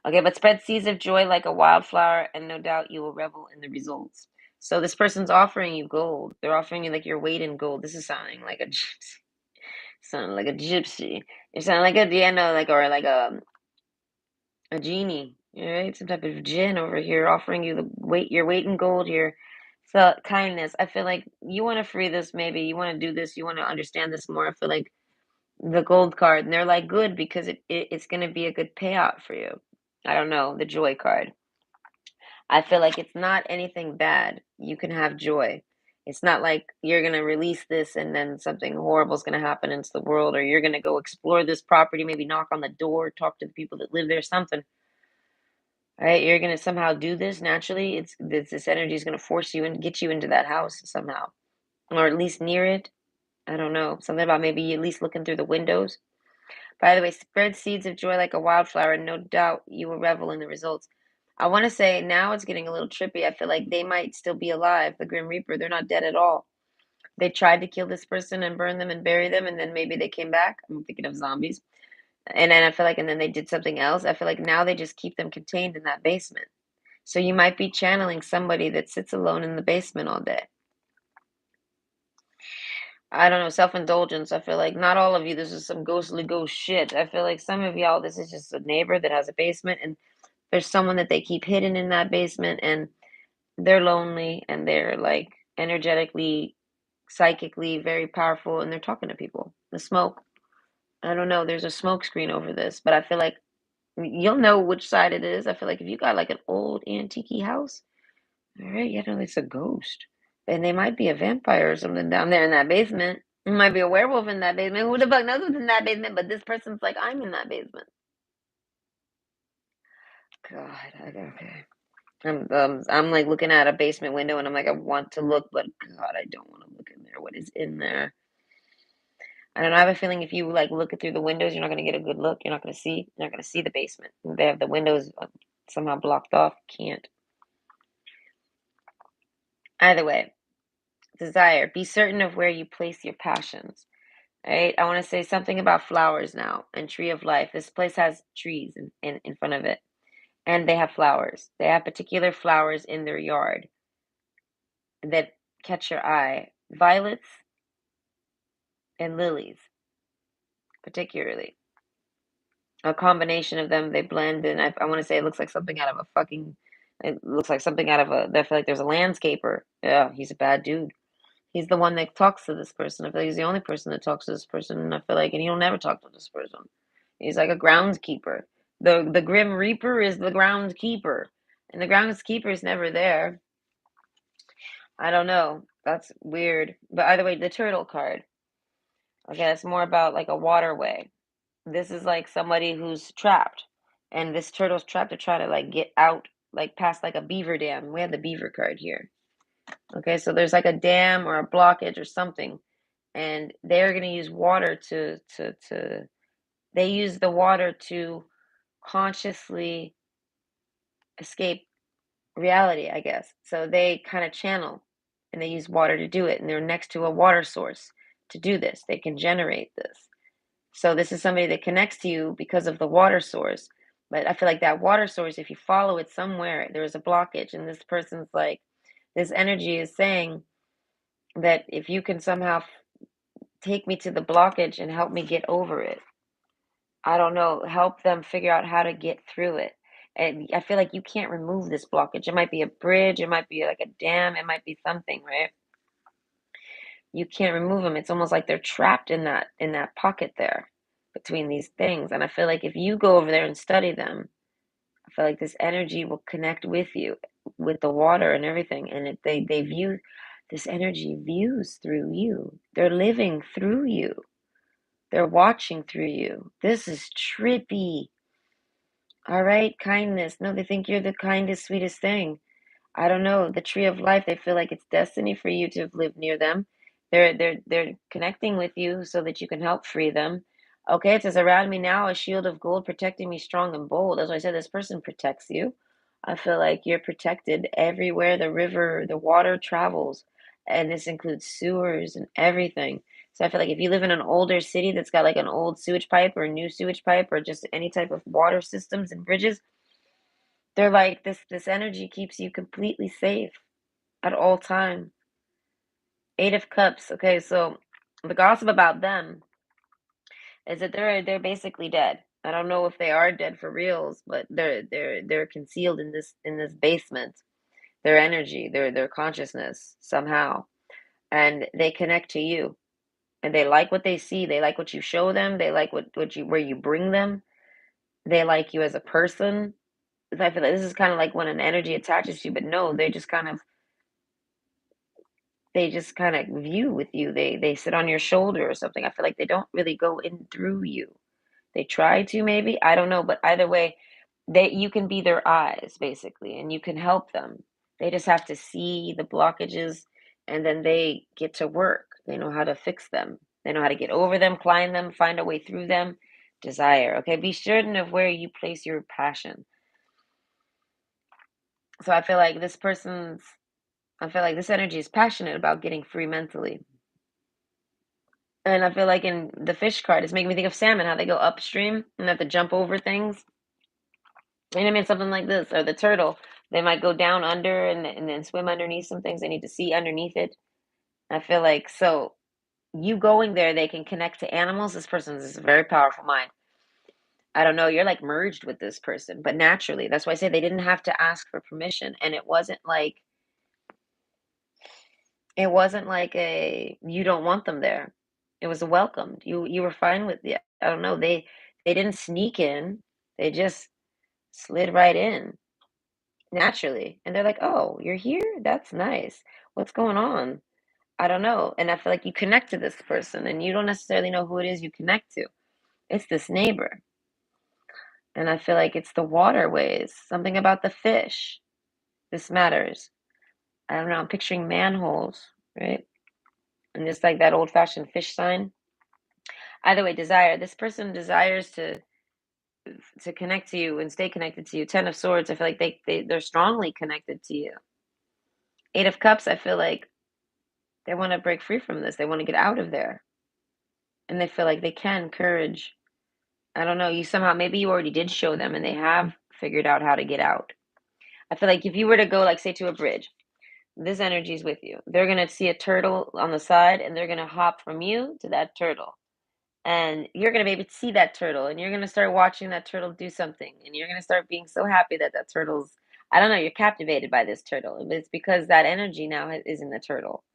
Okay, but spread seeds of joy like a wildflower, and no doubt you will revel in the results. So this person's offering you gold. They're offering you like your weight in gold. This is sounding like a gypsy. Sounding like a gypsy. You sound like a, yeah, no, like, or like a genie, right? Some type of jinn over here offering you your weight in gold here. So kindness. I feel like you want to free this. Maybe you want to do this. You want to understand this more. I feel like the gold card, and they're like good because it's going to be a good payout for you. I don't know, the joy card. I feel like it's not anything bad. You can have joy. It's not like you're going to release this and then something horrible is going to happen into the world, or you're going to go explore this property, maybe knock on the door, talk to the people that live there, something. Right? You're going to somehow do this naturally. This energy is going to force you and get you into that house somehow, or at least near it. I don't know. Something about maybe at least looking through the windows. By the way, spread seeds of joy like a wildflower, and no doubt you will revel in the results. I want to say now it's getting a little trippy. I feel like they might still be alive. The Grim Reaper, they're not dead at all. They tried to kill this person and burn them and bury them, and then maybe they came back. I'm thinking of zombies. And then I feel like, and then they did something else. I feel like now they just keep them contained in that basement. So you might be channeling somebody that sits alone in the basement all day. I don't know, self-indulgence. I feel like not all of you, this is some ghostly ghost shit. I feel like some of y'all, this is just a neighbor that has a basement and there's someone that they keep hidden in that basement and they're lonely and they're like energetically, psychically very powerful and they're talking to people. The smoke. I don't know, there's a smoke screen over this, but I feel like you'll know which side it is. I feel like if you got like an old antique house, all right, you know, it's a ghost. And they might be a vampire or something down there in that basement. There might be a werewolf in that basement. Who the fuck knows what's in that basement? But this person's like, I'm in that basement. God, okay. I'm like looking at a basement window and I'm like, I want to look, but God, I don't want to look in there. What is in there? I don't know. I have a feeling if you like look through the windows, you're not going to get a good look. You're not going to see the basement. They have the windows somehow blocked off. Can't. Either way, desire. Be certain of where you place your passions. Right? I want to say something about flowers now and tree of life. This place has trees in front of it, and they have flowers. They have particular flowers in their yard that catch your eye. Violets and lilies, particularly. A combination of them, they blend, and I want to say it looks like something out of a fucking. It looks like something out of a. I feel like there's a landscaper. Yeah, he's a bad dude. He's the one that talks to this person. I feel like he's the only person that talks to this person, and I feel like, and he'll never talk to this person. He's like a groundskeeper. The Grim Reaper is the groundskeeper, and the groundskeeper is never there. I don't know. That's weird. But either way, the turtle card. Okay, that's more about like a waterway. This is like somebody who's trapped, and this turtle's trapped to try to like get out, like past like a beaver dam. We have the beaver card here. Okay, so there's like a dam or a blockage or something, and they're gonna use water to. They use the water to consciously escape reality, I guess. So they kind of channel, and they use water to do it, and they're next to a water source to do this. They can generate this. So this is somebody that connects to you because of the water source. But I feel like that water source, if you follow it somewhere, there's a blockage. And this person's like, this energy is saying that if you can somehow take me to the blockage and help me get over it, I don't know, help them figure out how to get through it. And I feel like you can't remove this blockage. It might be a bridge, it might be like a dam, it might be something, right? You can't remove them. It's almost like they're trapped in that pocket there between these things. And I feel like if you go over there and study them, I feel like this energy will connect with you, with the water and everything. And they view this energy views through you. They're living through you. They're watching through you. This is trippy. All right, kindness. No, they think you're the kindest, sweetest thing. I don't know, the tree of life, they feel like it's destiny for you to have lived near them. They're connecting with you so that you can help free them. Okay, it says around me now a shield of gold protecting me strong and bold. As I said, this person protects you. I feel like you're protected everywhere the river, the water travels. And this includes sewers and everything. So I feel like if you live in an older city that's got like an old sewage pipe or a new sewage pipe or just any type of water systems and bridges, they're like this energy keeps you completely safe at all time. Eight of Cups. Okay, so the gossip about them is that they're basically dead. I don't know if they are dead for reals, but they're concealed in this basement. Their energy, their consciousness somehow, and they connect to you, and they like what they see. They like what you show them. They like what you where you bring them. They like you as a person. I feel like this is kind of like when an energy attaches to you, but no, they just kind of view with you. They sit on your shoulder or something. I feel like they don't really go in through you. They try to maybe, I don't know, but either way, they you can be their eyes basically, and you can help them. They just have to see the blockages, and then they get to work. They know how to fix them. They know how to get over them, climb them, find a way through them. Desire. Okay, be certain of where you place your passion. So I feel like this energy is passionate about getting free mentally. And I feel like in the fish card, it's making me think of salmon, how they go upstream and have to jump over things. You know what I mean? Something like this. Or the turtle, they might go down under and then swim underneath some things. They need to see underneath it. I feel like so you going there, they can connect to animals. This person is a very powerful mind. I don't know, you're like merged with this person, but naturally. That's why I say they didn't have to ask for permission. And it wasn't like a you don't want them there. It was a welcomed. You were fine with the I don't know, they didn't sneak in. They just slid right in naturally. And they're like, "Oh, you're here? That's nice. What's going on?" I don't know. And I feel like you connect to this person and you don't necessarily know who it is you connect to. It's this neighbor. And I feel like it's the waterways, something about the fish. This matters. I don't know, I'm picturing manholes, right? And just like that old-fashioned fish sign. Either way, desire. This person desires to connect to you and stay connected to you. Ten of Swords, I feel like they're strongly connected to you. Eight of Cups, I feel like they want to break free from this. They want to get out of there. And they feel like they can. Courage. I don't know. You somehow, maybe you already did show them and they have figured out how to get out. I feel like if you were to go, like, say, to a bridge, this energy is with you. They're going to see a turtle on the side and they're going to hop from you to that turtle. And you're going to be able to see that turtle and you're going to start watching that turtle do something. And you're going to start being so happy that that turtle's, I don't know, you're captivated by this turtle. But it's because that energy now is in the turtle.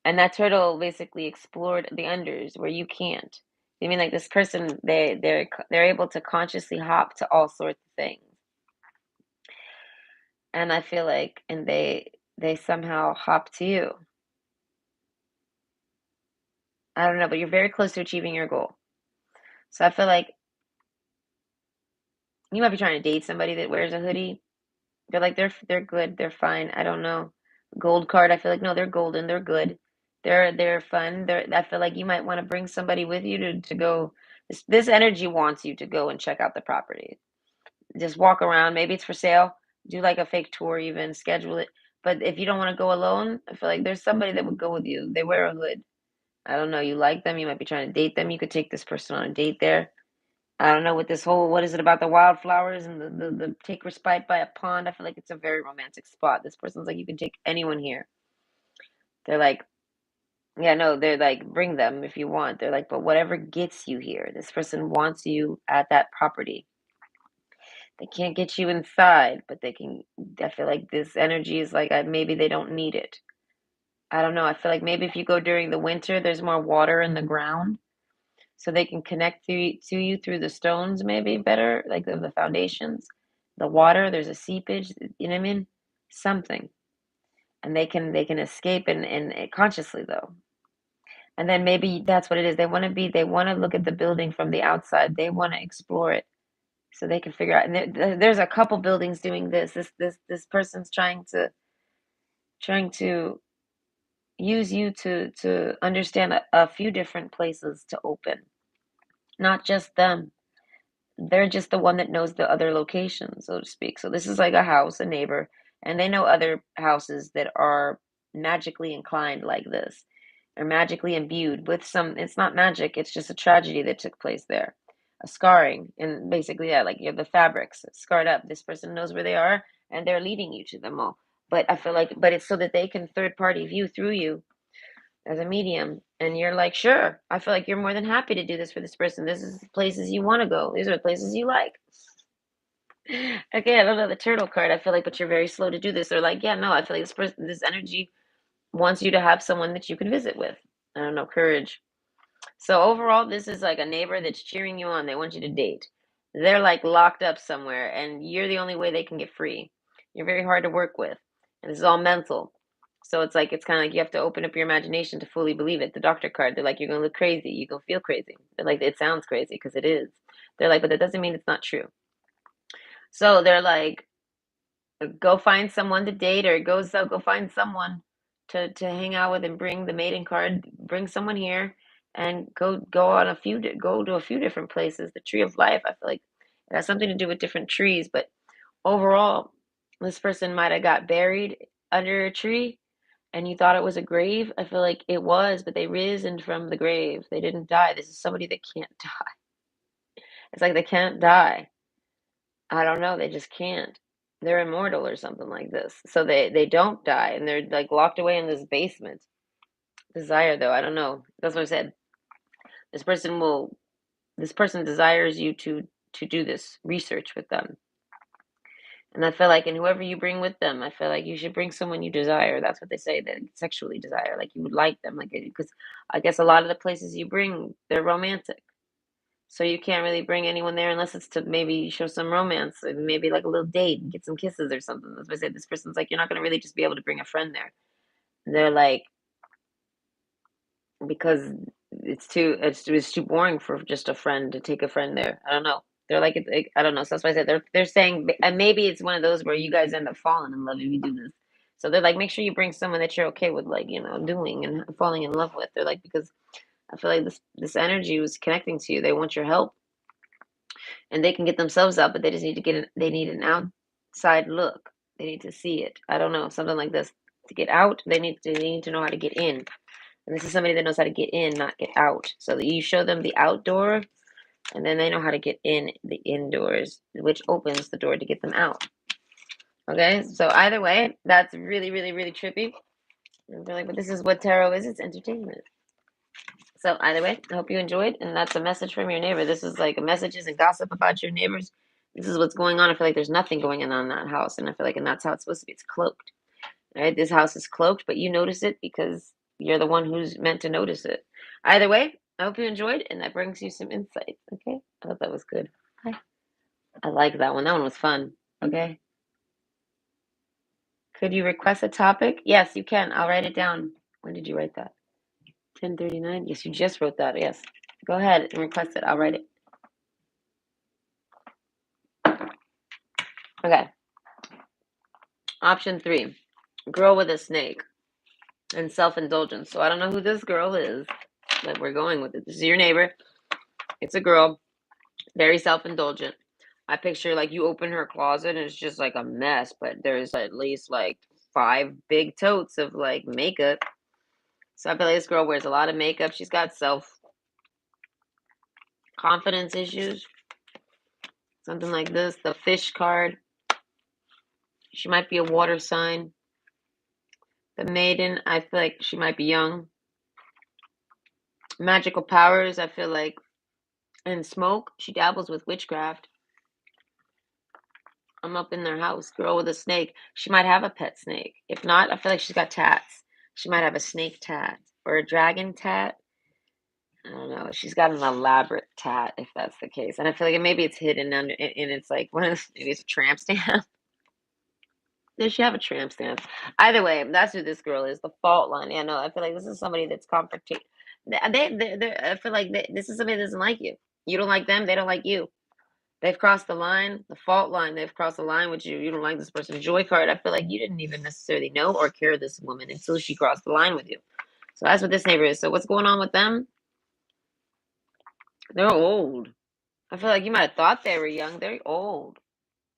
And that turtle basically explored the unders where you can't. I mean, like, this person, they're able to consciously hop to all sorts of things. And I feel like, and they somehow hop to you. I don't know, but you're very close to achieving your goal. So I feel like you might be trying to date somebody that wears a hoodie. They're like they're good, they're fine. I don't know. Gold card, I feel like no, they're golden, they're good. They're fun. I feel like you might want to bring somebody with you to go. This energy wants you to go and check out the property. Just walk around. Maybe it's for sale. Do like a fake tour, even schedule it. But if you don't want to go alone, I feel like there's somebody that would go with you. They wear a hood. I don't know. You like them. You might be trying to date them. You could take this person on a date there. I don't know what this whole, what is it about the wildflowers and the take respite by a pond? I feel like it's a very romantic spot. This person's like, you can take anyone here. They're like, yeah, no, they're like, bring them if you want. They're like, but whatever gets you here, this person wants you at that property. They can't get you inside, but they can. I feel like this energy is like, maybe they don't need it. I don't know. I feel like maybe if you go during the winter, there's more water in the ground, so they can connect to you through the stones, maybe better, like the foundations, the water. There's a seepage. You know what I mean? Something, and they can escape and consciously though. And then maybe that's what it is. They want to be. They want to look at the building from the outside. They want to explore it so they can figure out. And there's a couple buildings doing this. This person's trying to use you to understand a few different places to open, not just them. They're just the one that knows the other location, so to speak. So this is like a house, a neighbor, and they know other houses that are magically inclined like this, or magically imbued with some. It's not magic, it's just a tragedy that took place there. A scarring, and basically, yeah, like you have the fabrics scarred up. This person knows where they are, and they're leading you to them all. But I feel like, but it's so that they can third party view through you as a medium, and you're like, sure, I feel like you're more than happy to do this for this person. This is the places you want to go. These are the places you like. Okay, I don't know the turtle card. I feel like, but you're very slow to do this. They're like, yeah, no, I feel like this person, this energy wants you to have someone that you can visit with. I don't know, courage. So overall, this is like a neighbor that's cheering you on. They want you to date. They're like locked up somewhere, and you're the only way they can get free. You're very hard to work with, and this is all mental. So it's like, it's kind of like you have to open up your imagination to fully believe it. The doctor card, they're like, you're gonna look crazy. You gonna feel crazy. They're like, it sounds crazy because it is. They're like, but that doesn't mean it's not true. So they're like, go find someone to date, or go find someone to hang out with, and bring the maiden card. Bring someone here, and go to a few different places. The tree of life, I feel like it has something to do with different trees, but overall, this person might have got buried under a tree, and you thought it was a grave. I feel like it was, but they risen from the grave. They didn't die. This is somebody that can't die. It's like they can't die. I don't know, they just can't. They're immortal or something like this. So they don't die, and they're like locked away in this basement. Desire though, I don't know. That's what I said. This person will this person desires you to do this research with them. And I feel like, and whoever you bring with them, I feel like you should bring someone you desire. That's what they say, that sexually desire, like you would like them, like, because I guess a lot of the places you bring, they're romantic. So you can't really bring anyone there unless it's to maybe show some romance, and maybe like a little date and get some kisses or something. That's why I said this person's like, you're not gonna really just be able to bring a friend there. They're like, because it's too boring for just a friend to take a friend there. I don't know. They're like, I don't know. So that's why I said they're saying, and maybe it's one of those where you guys end up falling in love if you do this. So they're like, make sure you bring someone that you're okay with, like, doing and falling in love with. They're like, because I feel like this energy was connecting to you. They want your help, and they can get themselves out, but they just need to they need an outside look. They need to see it. I don't know, something like this. To get out, they need to know how to get in. And this is somebody that knows how to get in, not get out. So that you show them the outdoor, and then they know how to get in the indoors, which opens the door to get them out. Okay, so either way, that's really, really, really trippy. And they're like, but this is what tarot is. It's entertainment. So either way, I hope you enjoyed, and that's a message from your neighbor. This is like a messages and gossip about your neighbors. This is what's going on. I feel like there's nothing going on in that house, and I feel like, and that's how it's supposed to be. It's cloaked, right? This house is cloaked, but you notice it because you're the one who's meant to notice it. Either way, I hope you enjoyed, and that brings you some insight. Okay, I thought that was good. I like that one. That one was fun. Okay. Could you request a topic? Yes, you can. I'll write it down. When did you write that? 10:39. Yes, you just wrote that. Yes. Go ahead and request it. I'll write it. Okay. Option 3. Girl with a snake and self-indulgence. So I don't know who this girl is, but we're going with it. This is your neighbor. It's a girl, very self-indulgent. I picture like you open her closet and it's just like a mess, but there's at least like 5 big totes of like makeup. So I feel like this girl wears a lot of makeup. She's got self-confidence issues. Something like this. The fish card. She might be a water sign. The maiden, I feel like she might be young. Magical powers, I feel like. And smoke, she dabbles with witchcraft. I'm up in their house. Girl with a snake. She might have a pet snake. If not, I feel like she's got tats. She might have a snake tat or a dragon tat. I don't know. She's got an elaborate tat if that's the case. And I feel like maybe it's hidden under, and it's like one of those, maybe it's a tramp stamp. Does she have a tramp stamp? Either way, that's who this girl is. The fault line. Yeah, no, I feel like this is somebody that's confronting. I feel like this is somebody that doesn't like you. You don't like them. They don't like you. They've crossed the line, the fault line. They've crossed the line with you. You don't like this person. Joy card. I feel like you didn't even necessarily know or care this woman until she crossed the line with you. So that's what this neighbor is. So what's going on with them? They're old. I feel like you might have thought they were young. They're old.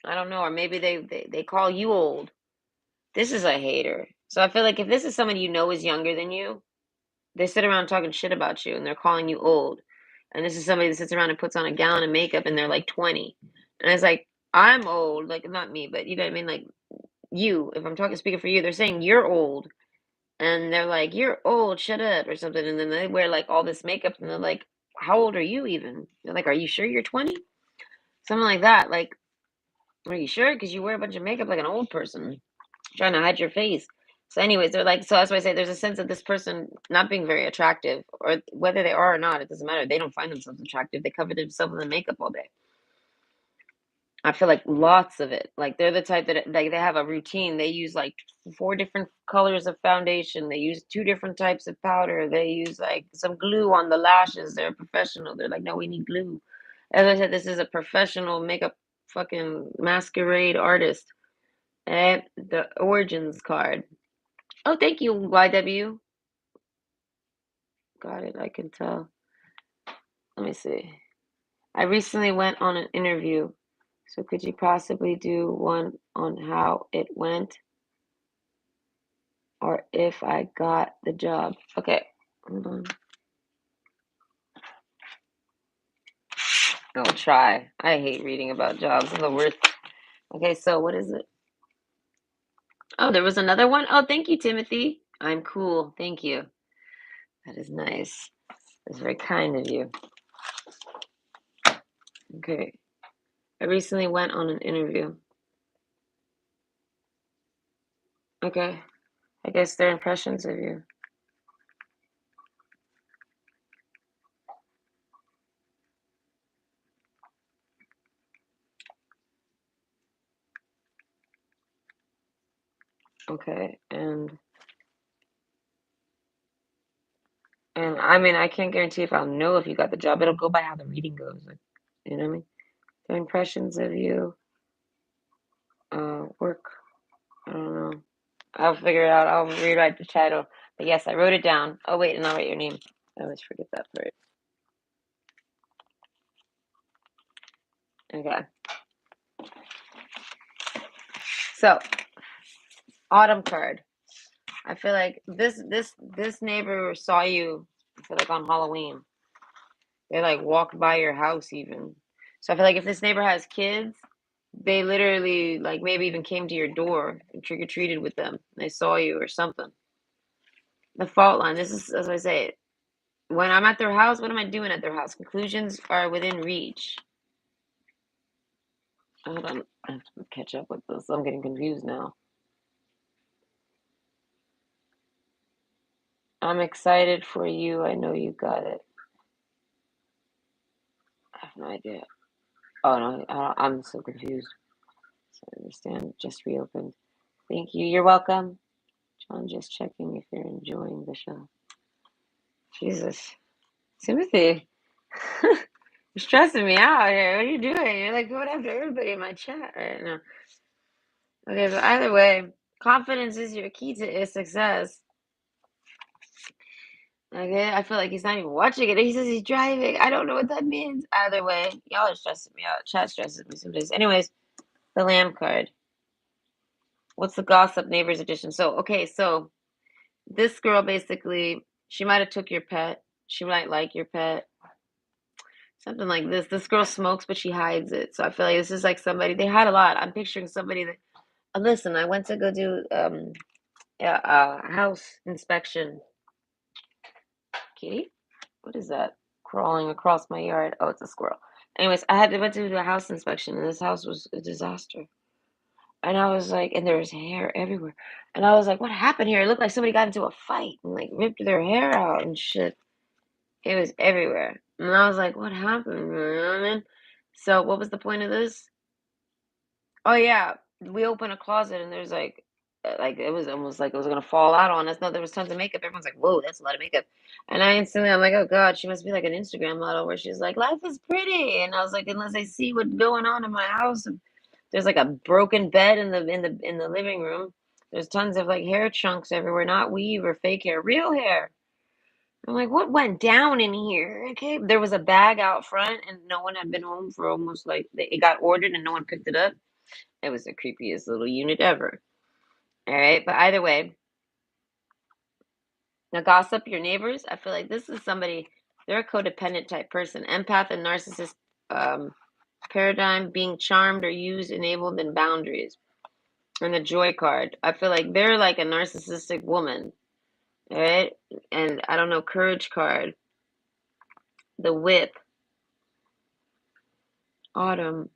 I don't know, or maybe they call you old. This is a hater. So I feel like if this is someone you know is younger than you, they sit around talking shit about you and they're calling you old. And this is somebody that sits around and puts on a gallon of makeup and they're like 20. And it's like, I'm old, like not me, but you know what I mean? Like you, if I'm talking speaking for you, they're saying you're old. And they're like, you're old, shut up, or something. And then they wear like all this makeup and they're like, how old are you even? They're like, are you sure you're 20? Something like that. Like, are you sure? Because you wear a bunch of makeup like an old person, trying to hide your face. So, anyways, they're like, so that's why I say there's a sense of this person not being very attractive, or whether they are or not, it doesn't matter. They don't find themselves attractive. They cover themselves in makeup all day. I feel like lots of it. Like they're the type that like they have a routine. They use like 4 different colors of foundation. They use 2 different types of powder. They use like some glue on the lashes. They're professional. They're like, no, we need glue. As I said, this is a professional makeup fucking masquerade artist. And the origins card. Oh, thank you, YW. Got it. I can tell. Let me see. I recently went on an interview. So could you possibly do one on how it went or if I got the job? Okay. Hold on. I'll try. I hate reading about jobs. I'm the worst. Okay, so what is it? Oh, there was another one? Oh, thank you, Timothy. I'm cool. Thank you. That is nice. That's very kind of you. Okay. I recently went on an interview. Okay. I guess their impressions of you. Okay. And I mean, I can't guarantee if I'll know if you got the job. It'll go by how the reading goes. Like, you know what I mean? The impressions of you. Work. I don't know. I'll figure it out. I'll rewrite the title. But yes, I wrote it down. Oh wait, and I'll write your name. I always forget that part. Okay. So, autumn card. I feel like this neighbor saw you. I feel like on Halloween. They like walked by your house even. So I feel like if this neighbor has kids, they literally like maybe even came to your door and trick or treated with them. They saw you or something. The fault line. This is as I say. When I'm at their house, what am I doing at their house? Conclusions are within reach. Hold on, I have to catch up with this. I'm getting confused now. I'm excited for you. I know you got it. I have no idea. Oh no, I'm so confused. So I understand. Just reopened. Thank you. You're welcome. John, just checking if you're enjoying the show. Jesus, Timothy, you're stressing me out here. What are you doing? You're like going after everybody in my chat right now. Okay, but either way, confidence is your key to success. Okay, I feel like he's not even watching it. He says he's driving. I don't know what that means. Either way, y'all are stressing me out. Chat stresses me sometimes. Anyways, the lamb card. What's the gossip neighbors edition? So, okay, so this girl basically, she might have took your pet. She might like your pet. Something like this. This girl smokes, but she hides it. So I feel like this is like somebody, they had a lot. I'm picturing somebody that, listen, I went to go do yeah, house inspection. Kitty? What is that? Crawling across my yard. Oh, it's a squirrel. Anyways, I had to went to do a house inspection, and this house was a disaster. And I was like, and there was hair everywhere. And I was like, what happened here? It looked like somebody got into a fight and like ripped their hair out and shit. It was everywhere. And I was like, what happened? You know what I mean? So what was the point of this? Oh yeah, we opened a closet and there's like it was almost like it was gonna fall out on us. No, there was tons of makeup. Everyone's like, "Whoa, that's a lot of makeup," and I instantly, I'm like, "Oh God, she must be like an Instagram model where she's like, life is pretty," and I was like, "Unless I see what's going on in my house, there's like a broken bed in the living room. There's tons of like hair chunks everywhere, not weave or fake hair, real hair." I'm like, "What went down in here?" Okay, there was a bag out front, and no one had been home for almost like it got ordered, and no one picked it up. It was the creepiest little unit ever. All right, but either way, now gossip your neighbors. I feel like this is somebody, they're a codependent type person, empath and narcissist um, paradigm, being charmed or used, enabled, and boundaries. And the joy card, I feel like they're like a narcissistic woman, all right? And I don't know, courage card, the whip, autumn.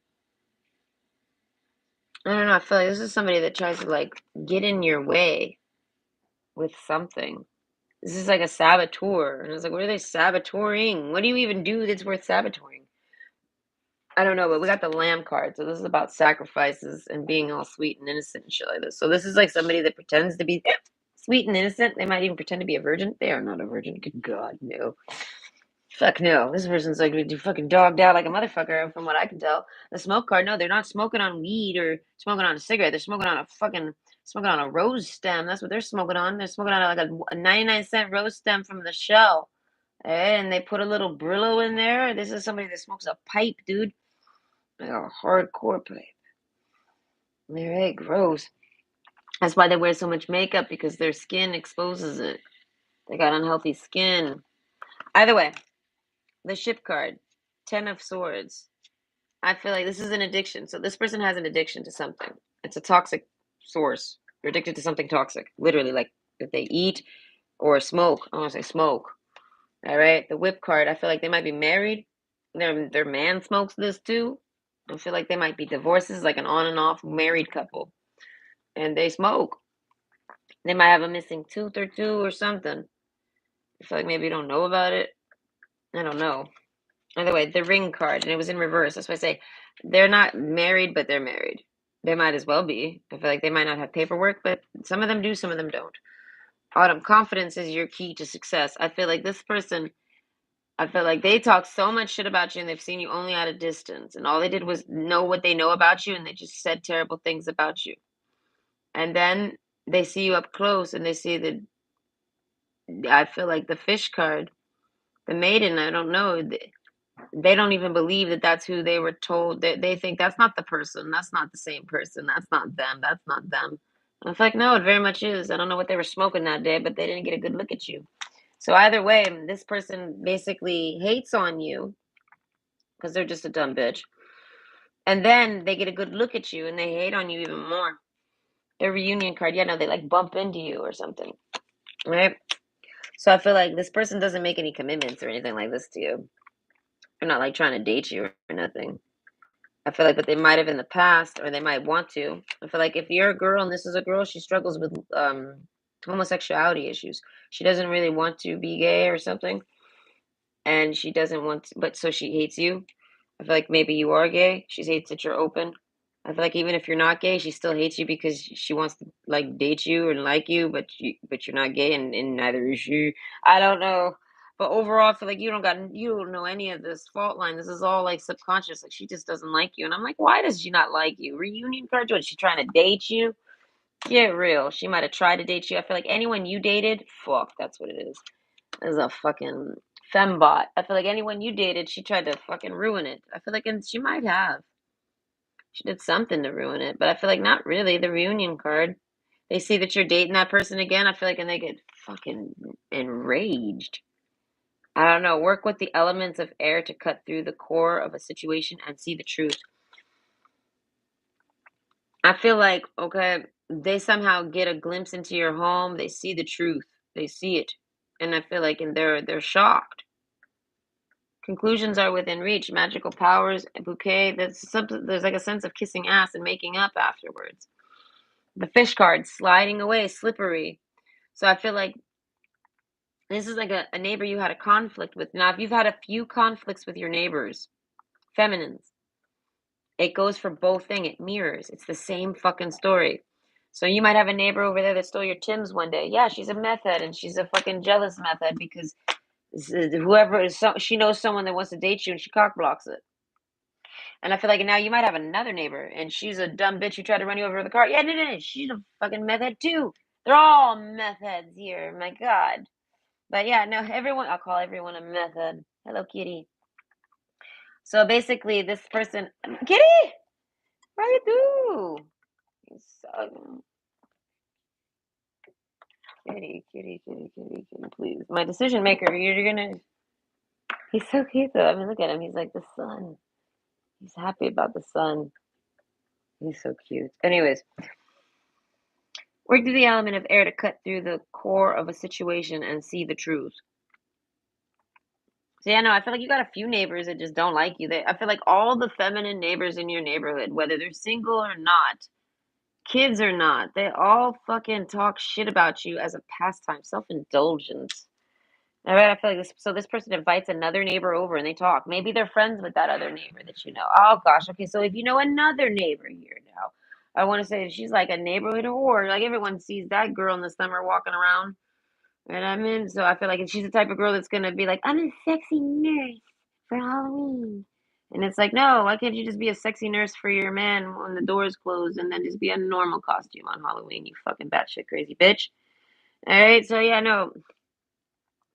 I don't know. I feel like this is somebody that tries to like get in your way with something. This is like a saboteur. And I was like, what are they saboteuring? What do you even do that's worth saboteuring? I don't know, but we got the lamb card. So this is about sacrifices and being all sweet and innocent and shit like this. So this is like somebody that pretends to be sweet and innocent. They might even pretend to be a virgin. They are not a virgin. Good God, no. Fuck no. This person's like fucking dogged out like a motherfucker from what I can tell. The smoke card, no, they're not smoking on weed or smoking on a cigarette. They're smoking on a fucking smoking on a rose stem. That's what they're smoking on. They're smoking on like a 99-cent rose stem from the shell. And they put a little Brillo in there. This is somebody that smokes a pipe, dude. Like a hardcore pipe. They're right, gross. That's why they wear so much makeup because their skin exposes it. They got unhealthy skin. Either way, the ship card, 10 of Swords. I feel like this is an addiction. So this person has an addiction to something. It's a toxic source. You're addicted to something toxic. Literally, like if they eat or smoke. I want to say smoke. All right. The whip card. I feel like they might be married. Their man smokes this too. I feel like they might be divorced. This is like an on and off married couple, and they smoke. They might have a missing tooth or two or something. I feel like maybe you don't know about it. I don't know. Either way, the ring card, and it was in reverse. That's why I say they're not married, but they're married. They might as well be. I feel like they might not have paperwork, but some of them do, some of them don't. Autumn, confidence is your key to success. I feel like this person, I feel like they talk so much shit about you and they've seen you only at a distance. And all they did was know what they know about you and they just said terrible things about you. And then they see you up close and they see the, I feel like the fish card, the maiden, I don't know. They don't even believe that that's who they were told. They think that's not the person. That's not the same person. That's not them. That's not them. And I feel like, no, it very much is. I don't know what they were smoking that day, but they didn't get a good look at you. So either way, this person basically hates on you because they're just a dumb bitch. And then they get a good look at you and they hate on you even more. Their reunion card, yeah, no, they like bump into you or something, right? So I feel like this person doesn't make any commitments or anything like this to you. They're not like trying to date you or nothing. I feel like, but they might have in the past, or they might want to. I feel like if you're a girl and this is a girl, she struggles with homosexuality issues. She doesn't really want to be gay or something, and she doesn't want to, but so she hates you. I feel like maybe you are gay. She hates that you're open. I feel like even if you're not gay, she still hates you because she wants to like date you and like you, but you're not gay and neither is she. I don't know. But overall, I feel like you don't know any of this fault line. This is all like subconscious. Like she just doesn't like you. And I'm like, why does she not like you? Reunion card? What, she trying to date you? Get real. She might have tried to date you. I feel like anyone you dated, fuck, that's what it is. Is a fucking fembot. I feel like anyone you dated, she tried to fucking ruin it. I feel like, and she might have. She did something to ruin it, but I feel like not really. The reunion card. They see that you're dating that person again. I feel like, and they get fucking enraged. I don't know. Work with the elements of air to cut through the core of a situation and see the truth. I feel like, okay, they somehow get a glimpse into your home. They see the truth. They see it, and I feel like, and they're shocked. Conclusions are within reach. Magical powers, a bouquet. There's like a sense of kissing ass and making up afterwards. The fish card, sliding away, slippery. So I feel like this is like a neighbor you had a conflict with. Now, if you've had a few conflicts with your neighbors, feminines, it goes for both thing. It mirrors. It's the same fucking story. So you might have a neighbor over there that stole your Tim's one day. Yeah, she's a meth head and she's a fucking jealous meth head because whoever is she knows someone that wants to date you and she cock blocks it. And I feel like now you might have another neighbor and she's a dumb bitch who tried to run you over with a car. Yeah, no, no, no. She's a fucking meth head too. They're all meth heads here. My God. But yeah, no, everyone, I'll call everyone a meth head. Hello, kitty. So basically, this person, kitty, what do you do? So, kitty, kitty, kitty, kitty, kitty, please. My decision maker, you're gonna, he's so cute though. I mean, look at him. He's like the sun. He's happy about the sun. He's so cute. Anyways, work through the element of air to cut through the core of a situation and see the truth. So yeah, no, I feel like you got a few neighbors that just don't like you. I feel like all the feminine neighbors in your neighborhood, whether they're single or not, kids or not, they all fucking talk shit about you as a pastime, self-indulgence. All right, I feel like this person invites another neighbor over and they talk. Maybe they're friends with that other neighbor that you know. Oh gosh, okay, so if you know another neighbor here now, I want to say she's like a neighborhood whore. Like everyone sees that girl in the summer walking around. And I mean, so I feel like she's the type of girl that's gonna be like, I'm a sexy nurse for Halloween. And it's like, no, why can't you just be a sexy nurse for your man when the doors closed and then just be a normal costume on Halloween, you fucking batshit crazy bitch. All right, so yeah, no,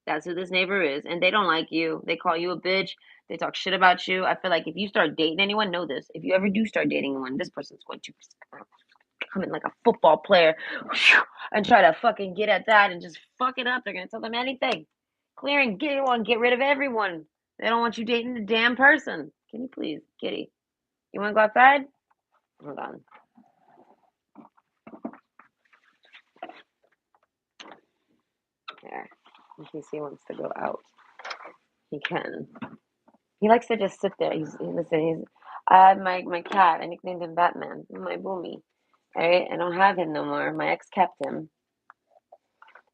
that's who this neighbor is. And they don't like you. They call you a bitch. They talk shit about you. I feel like if you start dating anyone, know this. If you ever do start dating anyone, this person's going to come in like a football player and try to fucking get at that and just fuck it up. They're gonna tell them anything. Clear and get rid of everyone. They don't want you dating the damn person. Can you please, kitty? You wanna go outside? Hold on. There. In case he wants to go out. He can. He likes to just sit there. I have my cat, I nicknamed him Batman. My Boomy. Alright, I don't have him no more. My ex kept him.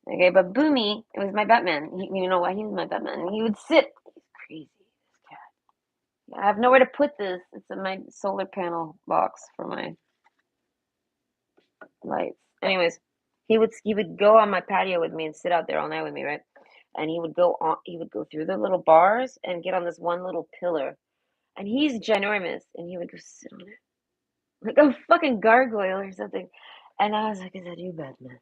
Okay, but Boomy, it was my Batman. You know why he was my Batman? He would sit. He's crazy, this cat. I have nowhere to put this. It's in my solar panel box for my lights. Anyways, he would go on my patio with me and sit out there all night with me, right? and he would go through the little bars and get on this one little pillar, and he's ginormous, and he would go sit on it like a fucking gargoyle or something. And I was like, "Is that you, Batman?"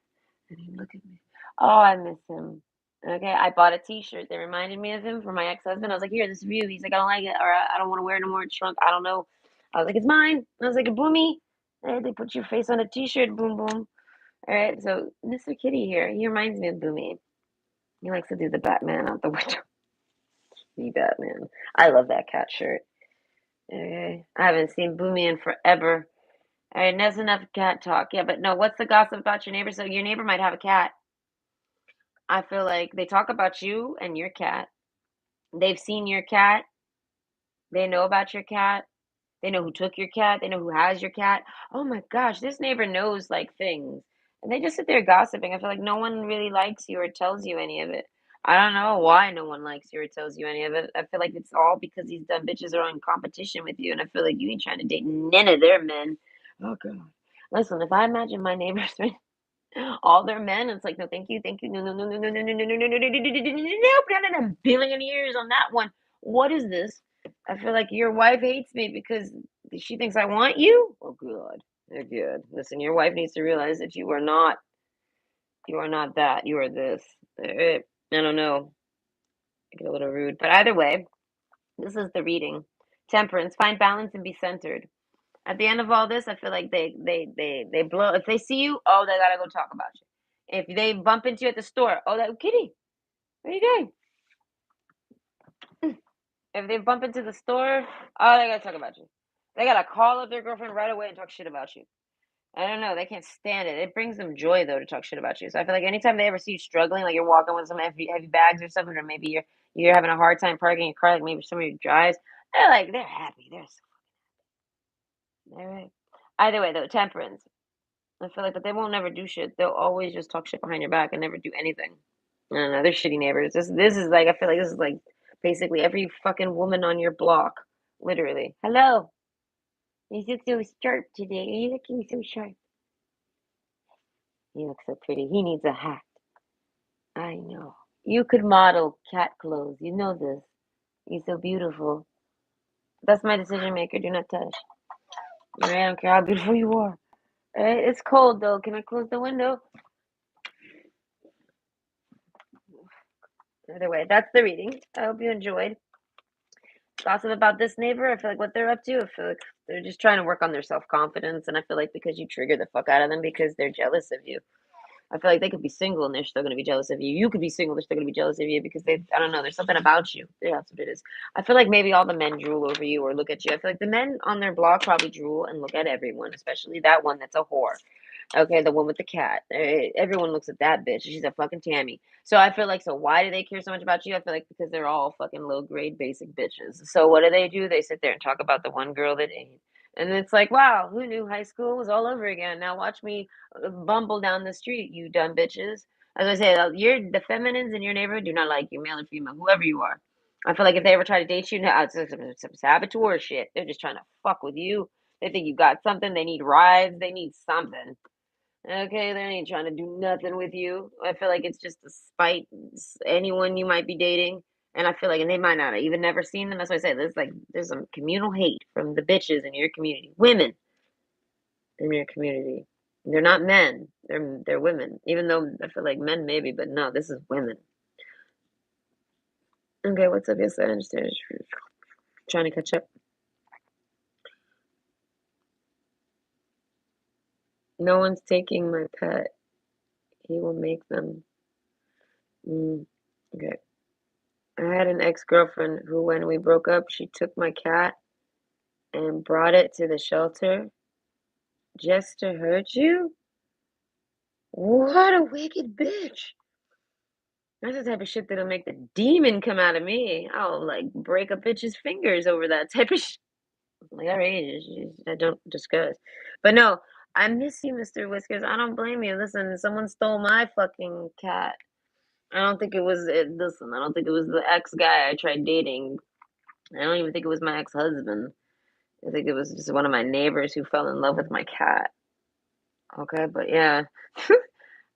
And he'd look at me. Oh, I miss him. Okay, I bought a T-shirt that reminded me of him from my ex-husband. I was like, "Here, this is for you." He's like, "I don't like it, or I don't want to wear it no more. It's shrunk. I don't know." I was like, "It's mine." I was like, "Boomy." They put your face on a T-shirt. Boom, boom. All right, so Mr. Kitty here, he reminds me of Boomy. He likes to do the Batman out the window. Be Batman. I love that cat shirt. Okay, I haven't seen Boomy in forever. All right, that's enough cat talk. Yeah, but no, what's the gossip about your neighbor? So your neighbor might have a cat. I feel like they talk about you and your cat. They've seen your cat. They know about your cat. They know who took your cat. They know who has your cat. Oh my gosh, this neighbor knows like things. And they just sit there gossiping. I feel like no one really likes you or tells you any of it. I don't know why no one likes you or tells you any of it. I feel like it's all because these dumb bitches are in competition with you. And I feel like you ain't trying to date none of their men. Oh God. Listen, if I imagine my neighbors all their men, it's like, no, thank you, no, no, no, no, no, no, no, no, no, no, no, no, nope, not in a billion years on that one. What is this? I feel like your wife hates me because she thinks I want you. Oh, good, they're good. Listen, your wife needs to realize that you are not that. You are this. I don't know. I get a little rude, but either way, this is the reading. Temperance, find balance and be centered. At the end of all this, I feel like they blow. If they see you, oh, they gotta go talk about you. If they bump into you at the store, oh, that Kitty, what are you doing? If they bump into the store, oh, they gotta talk about you. They gotta call up their girlfriend right away and talk shit about you. I don't know. They can't stand it. It brings them joy though to talk shit about you. So I feel like anytime they ever see you struggling, like you're walking with some heavy bags or something, or maybe you're having a hard time parking your car, like maybe somebody drives, they're happy. They're right. Either way though, temperance. I feel like, but they won't never do shit. They'll always just talk shit behind your back and never do anything. I don't know. They're shitty neighbors. This is like I feel like this is like basically every fucking woman on your block. Literally. Hello. You look so sharp today. You looking so sharp. You look so pretty. He needs a hat. I know. You could model cat clothes. You know this. You're so beautiful. That's my decision maker. Do not touch. All right, I don't care how beautiful you are. All right, it's cold though. Can I close the window? Either way, that's the reading. I hope you enjoyed. Gossip about this neighbor. I feel like what they're up to. I feel like they're just trying to work on their self confidence, and I feel like because you trigger the fuck out of them because they're jealous of you. I feel like they could be single and they're still going to be jealous of you. You could be single, they're still going to be jealous of you because I don't know, there's something about you. Yeah, that's what it is. I feel like maybe all the men drool over you or look at you. I feel like the men on their block probably drool and look at everyone, especially that one that's a whore. Okay, the one with the cat. Everyone looks at that bitch. She's a fucking Tammy. So I feel like, so why do they care so much about you? I feel like because they're all fucking low grade basic bitches. So what do? They sit there and talk about the one girl that ain't. And it's like, wow, who knew high school was all over again? Now watch me bumble down the street, you dumb bitches. As I say, the feminines in your neighborhood do not like you, male or female, whoever you are. I feel like if they ever try to date you, now it's some saboteur shit. They're just trying to fuck with you. They think you got something. They need rides. They need something. Okay, they ain't trying to do nothing with you. I feel like it's just to spite anyone you might be dating. And I feel like, and they might not have even never seen them. That's why I say there's some communal hate from the bitches in your community, women in your community. They're not men. They're women. Even though I feel like men maybe, but no, this is women. Okay, what's up? Yes, I understand. Trying to catch up. No one's taking my pet. He will make them. Okay. I had an ex-girlfriend who, when we broke up, she took my cat and brought it to the shelter just to hurt you? What a wicked bitch. That's the type of shit that'll make the demon come out of me. I'll like break a bitch's fingers over that type of shit. Like, all right, I don't discuss. But no, I miss you, Mr. Whiskers. I don't blame you. Listen, someone stole my fucking cat. I don't think it was it. Listen, I don't think it was the ex guy I tried dating. I don't even think it was my ex husband. I think it was just one of my neighbors who fell in love with my cat. Okay, but yeah,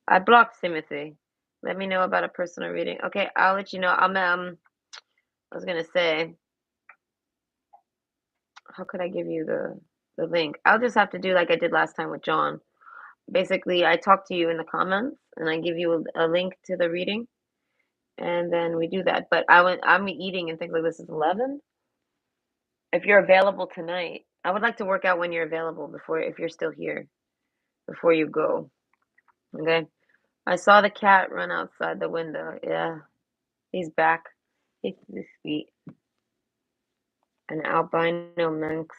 I blocked Timothy. Let me know about a personal reading. Okay, I'll let you know. I was gonna say, how could I give you the link? I'll just have to do like I did last time with John. Basically, I talk to you in the comments and I give you a link to the reading, and then we do that. But I'm eating and things like this is 11. If you're available tonight, I would like to work out when you're available before if you're still here before you go. Okay. I saw the cat run outside the window. Yeah, he's back. He's sweet. An albino minx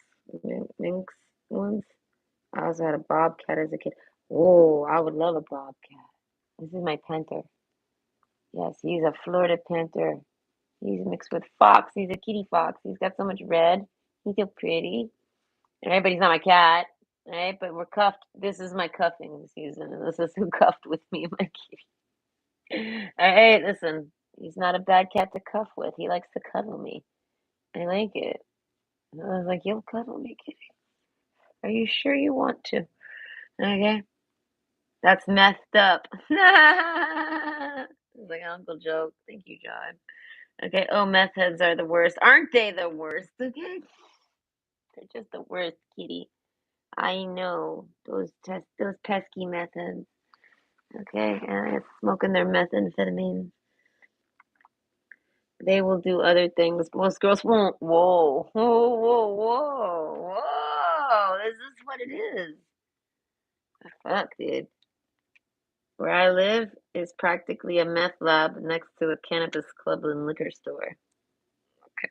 once. I also had a bobcat as a kid. Oh, I would love a bobcat. This is my panther. Yes, he's a Florida panther. He's mixed with fox. He's a kitty fox. He's got so much red. He's so pretty. Right, but he's not my cat. Right, but we're cuffed. This is my cuffing season, and this is who cuffed with me, my kitty. Hey, listen, he's not a bad cat to cuff with. He likes to cuddle me. I like it. And I was like, you'll cuddle me, kitty. Are you sure you want to? Okay. That's messed up. It's like Uncle joke. Thank you, John. Okay. Oh, meth heads are the worst. Aren't they the worst? Okay. They're just the worst, kitty. I know those pesky meth heads. Okay, smoking their methamphetamine. They will do other things. Most girls won't. Whoa, whoa, whoa, whoa, whoa! Is this what it is? The fuck, dude. Where I live is practically a meth lab next to a cannabis club and liquor store.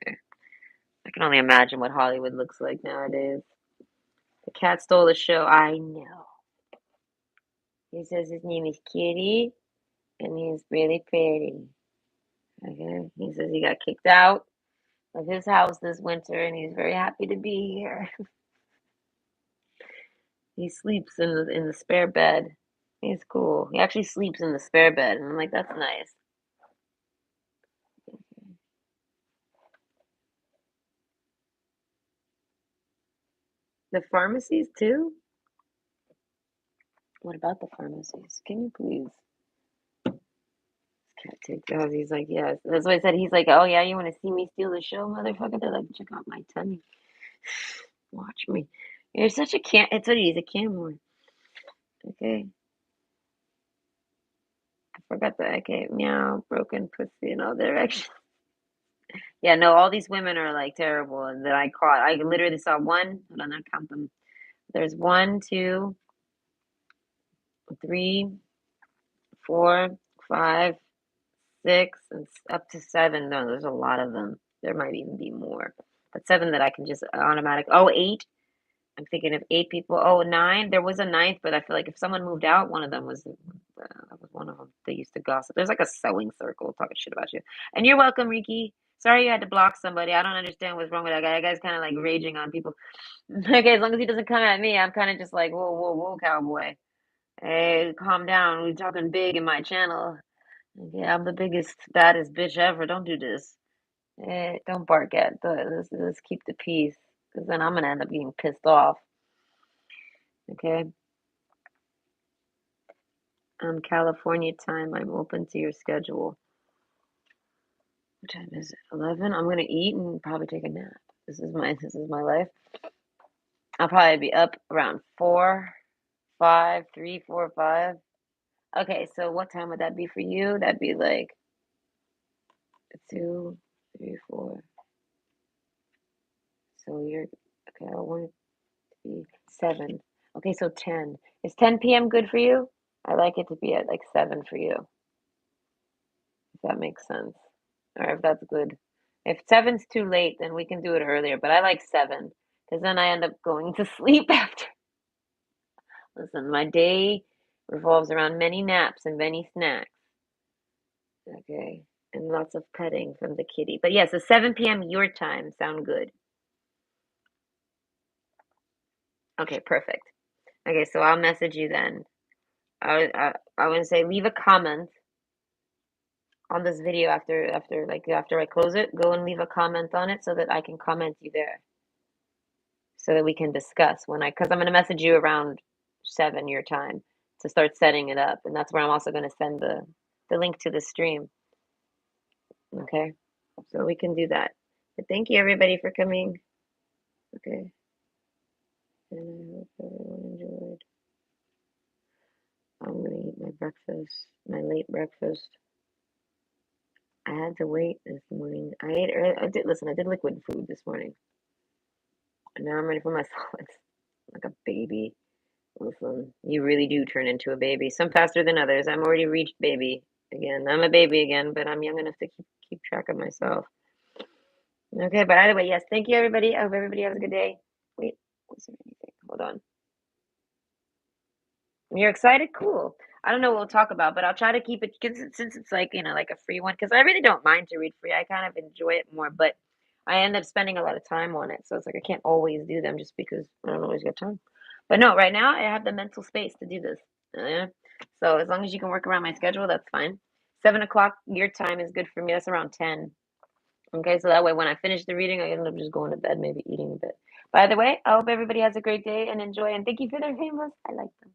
Okay, I can only imagine what Hollywood looks like nowadays. The cat stole the show. I know. He says his name is Kitty, and he's really pretty. Okay, he says he got kicked out of his house this winter, and he's very happy to be here. He sleeps in the spare bed. He's cool. He actually sleeps in the spare bed, and I'm like, that's nice. The pharmacies too? What about the pharmacies? Can you please? Can't take those. He's like, yes. That's what I said. He's like, oh yeah, you want to see me steal the show, motherfucker? They're like, check out my tummy. Watch me. You're such a can. It's what he's a camera. Okay. I forgot the okay. Meow, broken pussy in all directions. Yeah, no, all these women are like terrible and that I caught. I literally saw one. Hold on, I count them. There's one, two, three, four, five, six, and up to seven. No, there's a lot of them. There might even be more, but seven that I can just automatic. Oh, eight. I'm thinking of eight people. Oh, nine. There was a ninth, but I feel like if someone moved out, one of them was that was one of them. They used to gossip. There's like a sewing circle talking shit about you. And you're welcome, Ricky. Sorry you had to block somebody. I don't understand what's wrong with that guy. That guy's kind of like raging on people. Okay, as long as he doesn't come at me, I'm kind of just like, whoa, whoa, whoa, cowboy. Hey, calm down. We're talking big in my channel. Yeah, I'm the biggest, baddest bitch ever. Don't do this. Don't bark at the. Let's keep the peace, because then I'm gonna end up getting pissed off. Okay. California time. I'm open to your schedule. What time is it? 11. I'm gonna eat and probably take a nap. This is my life. I'll probably be up around 4, 5, 3, 4, 5. Okay, so what time would that be for you? That'd be like 2, 3, 4. So you're okay. 1, 3, 7. Okay, so 10. Is 10 p.m. good for you? I like it to be at like 7 for you, if that makes sense. Or if that's good. If seven's too late, then we can do it earlier. But I like 7 because then I end up going to sleep after. Listen, my day revolves around many naps and many snacks. Okay. And lots of petting from the kitty. But yes, yeah, so 7 p.m. your time sound good. Okay, perfect. Okay, so I'll message you then. I want to say leave a comment on this video after I close it. Go and leave a comment on it so that I can comment you there. So that we can discuss because I'm going to message you around 7 your time to start setting it up. And that's where I'm also going to send the link to the stream. Okay, so we can do that. But thank you everybody for coming. Okay, and I hope everyone enjoyed. I'm gonna eat my breakfast, my late breakfast. I had to wait this morning. I ate early. I did listen. I did liquid food this morning, and now I'm ready for my solids, like a baby. Listen, you really do turn into a baby. Some faster than others. I'm already reached baby again. I'm a baby again, but I'm young enough to keep track of myself. Okay, but either way, yes. Thank you, everybody. I hope everybody has a good day. Wait, was there anything? Hold on. You're excited? Cool. I don't know what we'll talk about, but I'll try to keep it because since it's like, like a free one, because I really don't mind to read free. I kind of enjoy it more, but I end up spending a lot of time on it. So it's like I can't always do them just because I don't always get time. But no, right now I have the mental space to do this. Yeah. So as long as you can work around my schedule, that's fine. 7 o'clock your time is good for me. That's around 10. Okay, so that way when I finish the reading, I end up just going to bed, maybe eating a bit. By the way, I hope everybody has a great day and enjoy. And thank you for their rainbows. I like them.